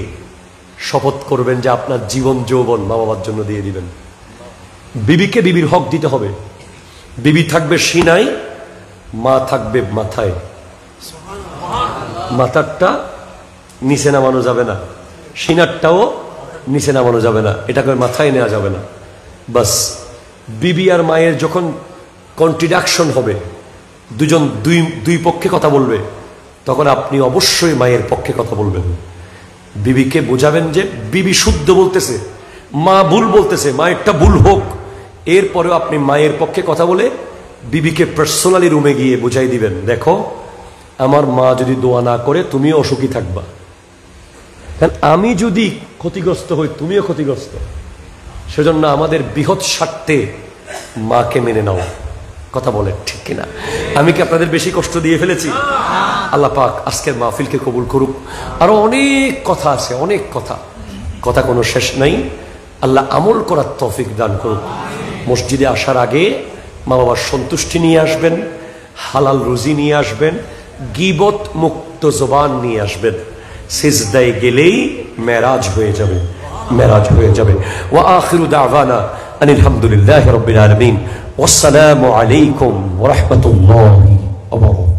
শপথ করবেন যে আপনার জীবন যৌবন মা বাবার জন্য দিয়ে দিবেন। বিবিকে বিবির হক দিতে হবে। বিবি থাকবে সিনায়, মা থাকবে মাথায়। মাথারটা নিচে নামানো যাবে না, সিনারটাও নিচে নামানো যাবে না, এটাকে মাথায় নেওয়া যাবে না। বাস বিবি আর মায়ের যখন কন্ট্রাডিকশন হবে, দুজন দুই পক্ষে কথা বলবে, তখন আপনি অবশ্যই মায়ের পক্ষে কথা বলবেন। বিবিকে বোঝাবেন যে বিবি শুদ্ধ বলতেছে, মা ভুল বলতেছে, মায়েরটা ভুল হোক। এরপরেও আপনি মায়ের পক্ষে কথা বলে বিবিকে পার্সোনালি রুমে গিয়ে বুঝাই দিবেন, দেখো আমার মা যদি দোয়া না করে তুমিও অসুখী থাকবা, কারণ আমি যদি ক্ষতিগ্রস্ত হই তুমিও ক্ষতিগ্রস্ত। সেজন্য আমাদের বৃহৎ স্বার্থে মাকে মেনে নাও। কথা বলেন ঠিক কিনা? আমি কি আপনাদের বেশি কষ্ট দিয়ে ফেলেছি? আল্লাহ পাক আজকের মাহফিলকে কবুল করুক। আরো অনেক কথা আছে, অনেক কথা কোনো শেষ নাই। আল্লাহ আমল করার তৌফিক দান করুক। মসজিদে আসার আগে মা বাবার সন্তুষ্টি নিয়ে আসবেন, হালাল রুজি নিয়ে আসবেন, গীবত মুক্ত জবান নিয়ে আসবেন। সিজদায় গেলেই মেরাজ হয়ে যাবে, মেরাজ হয়ে যাবে। ওয়া আখিরু দাওয়ানা আনিল হামদুলিল্লাহি রাব্বিল আলামিন। ওয়াসসালামু আলাইকুম ওয়া রাহমাতুল্লাহি ওয়া বারাকাতুহু।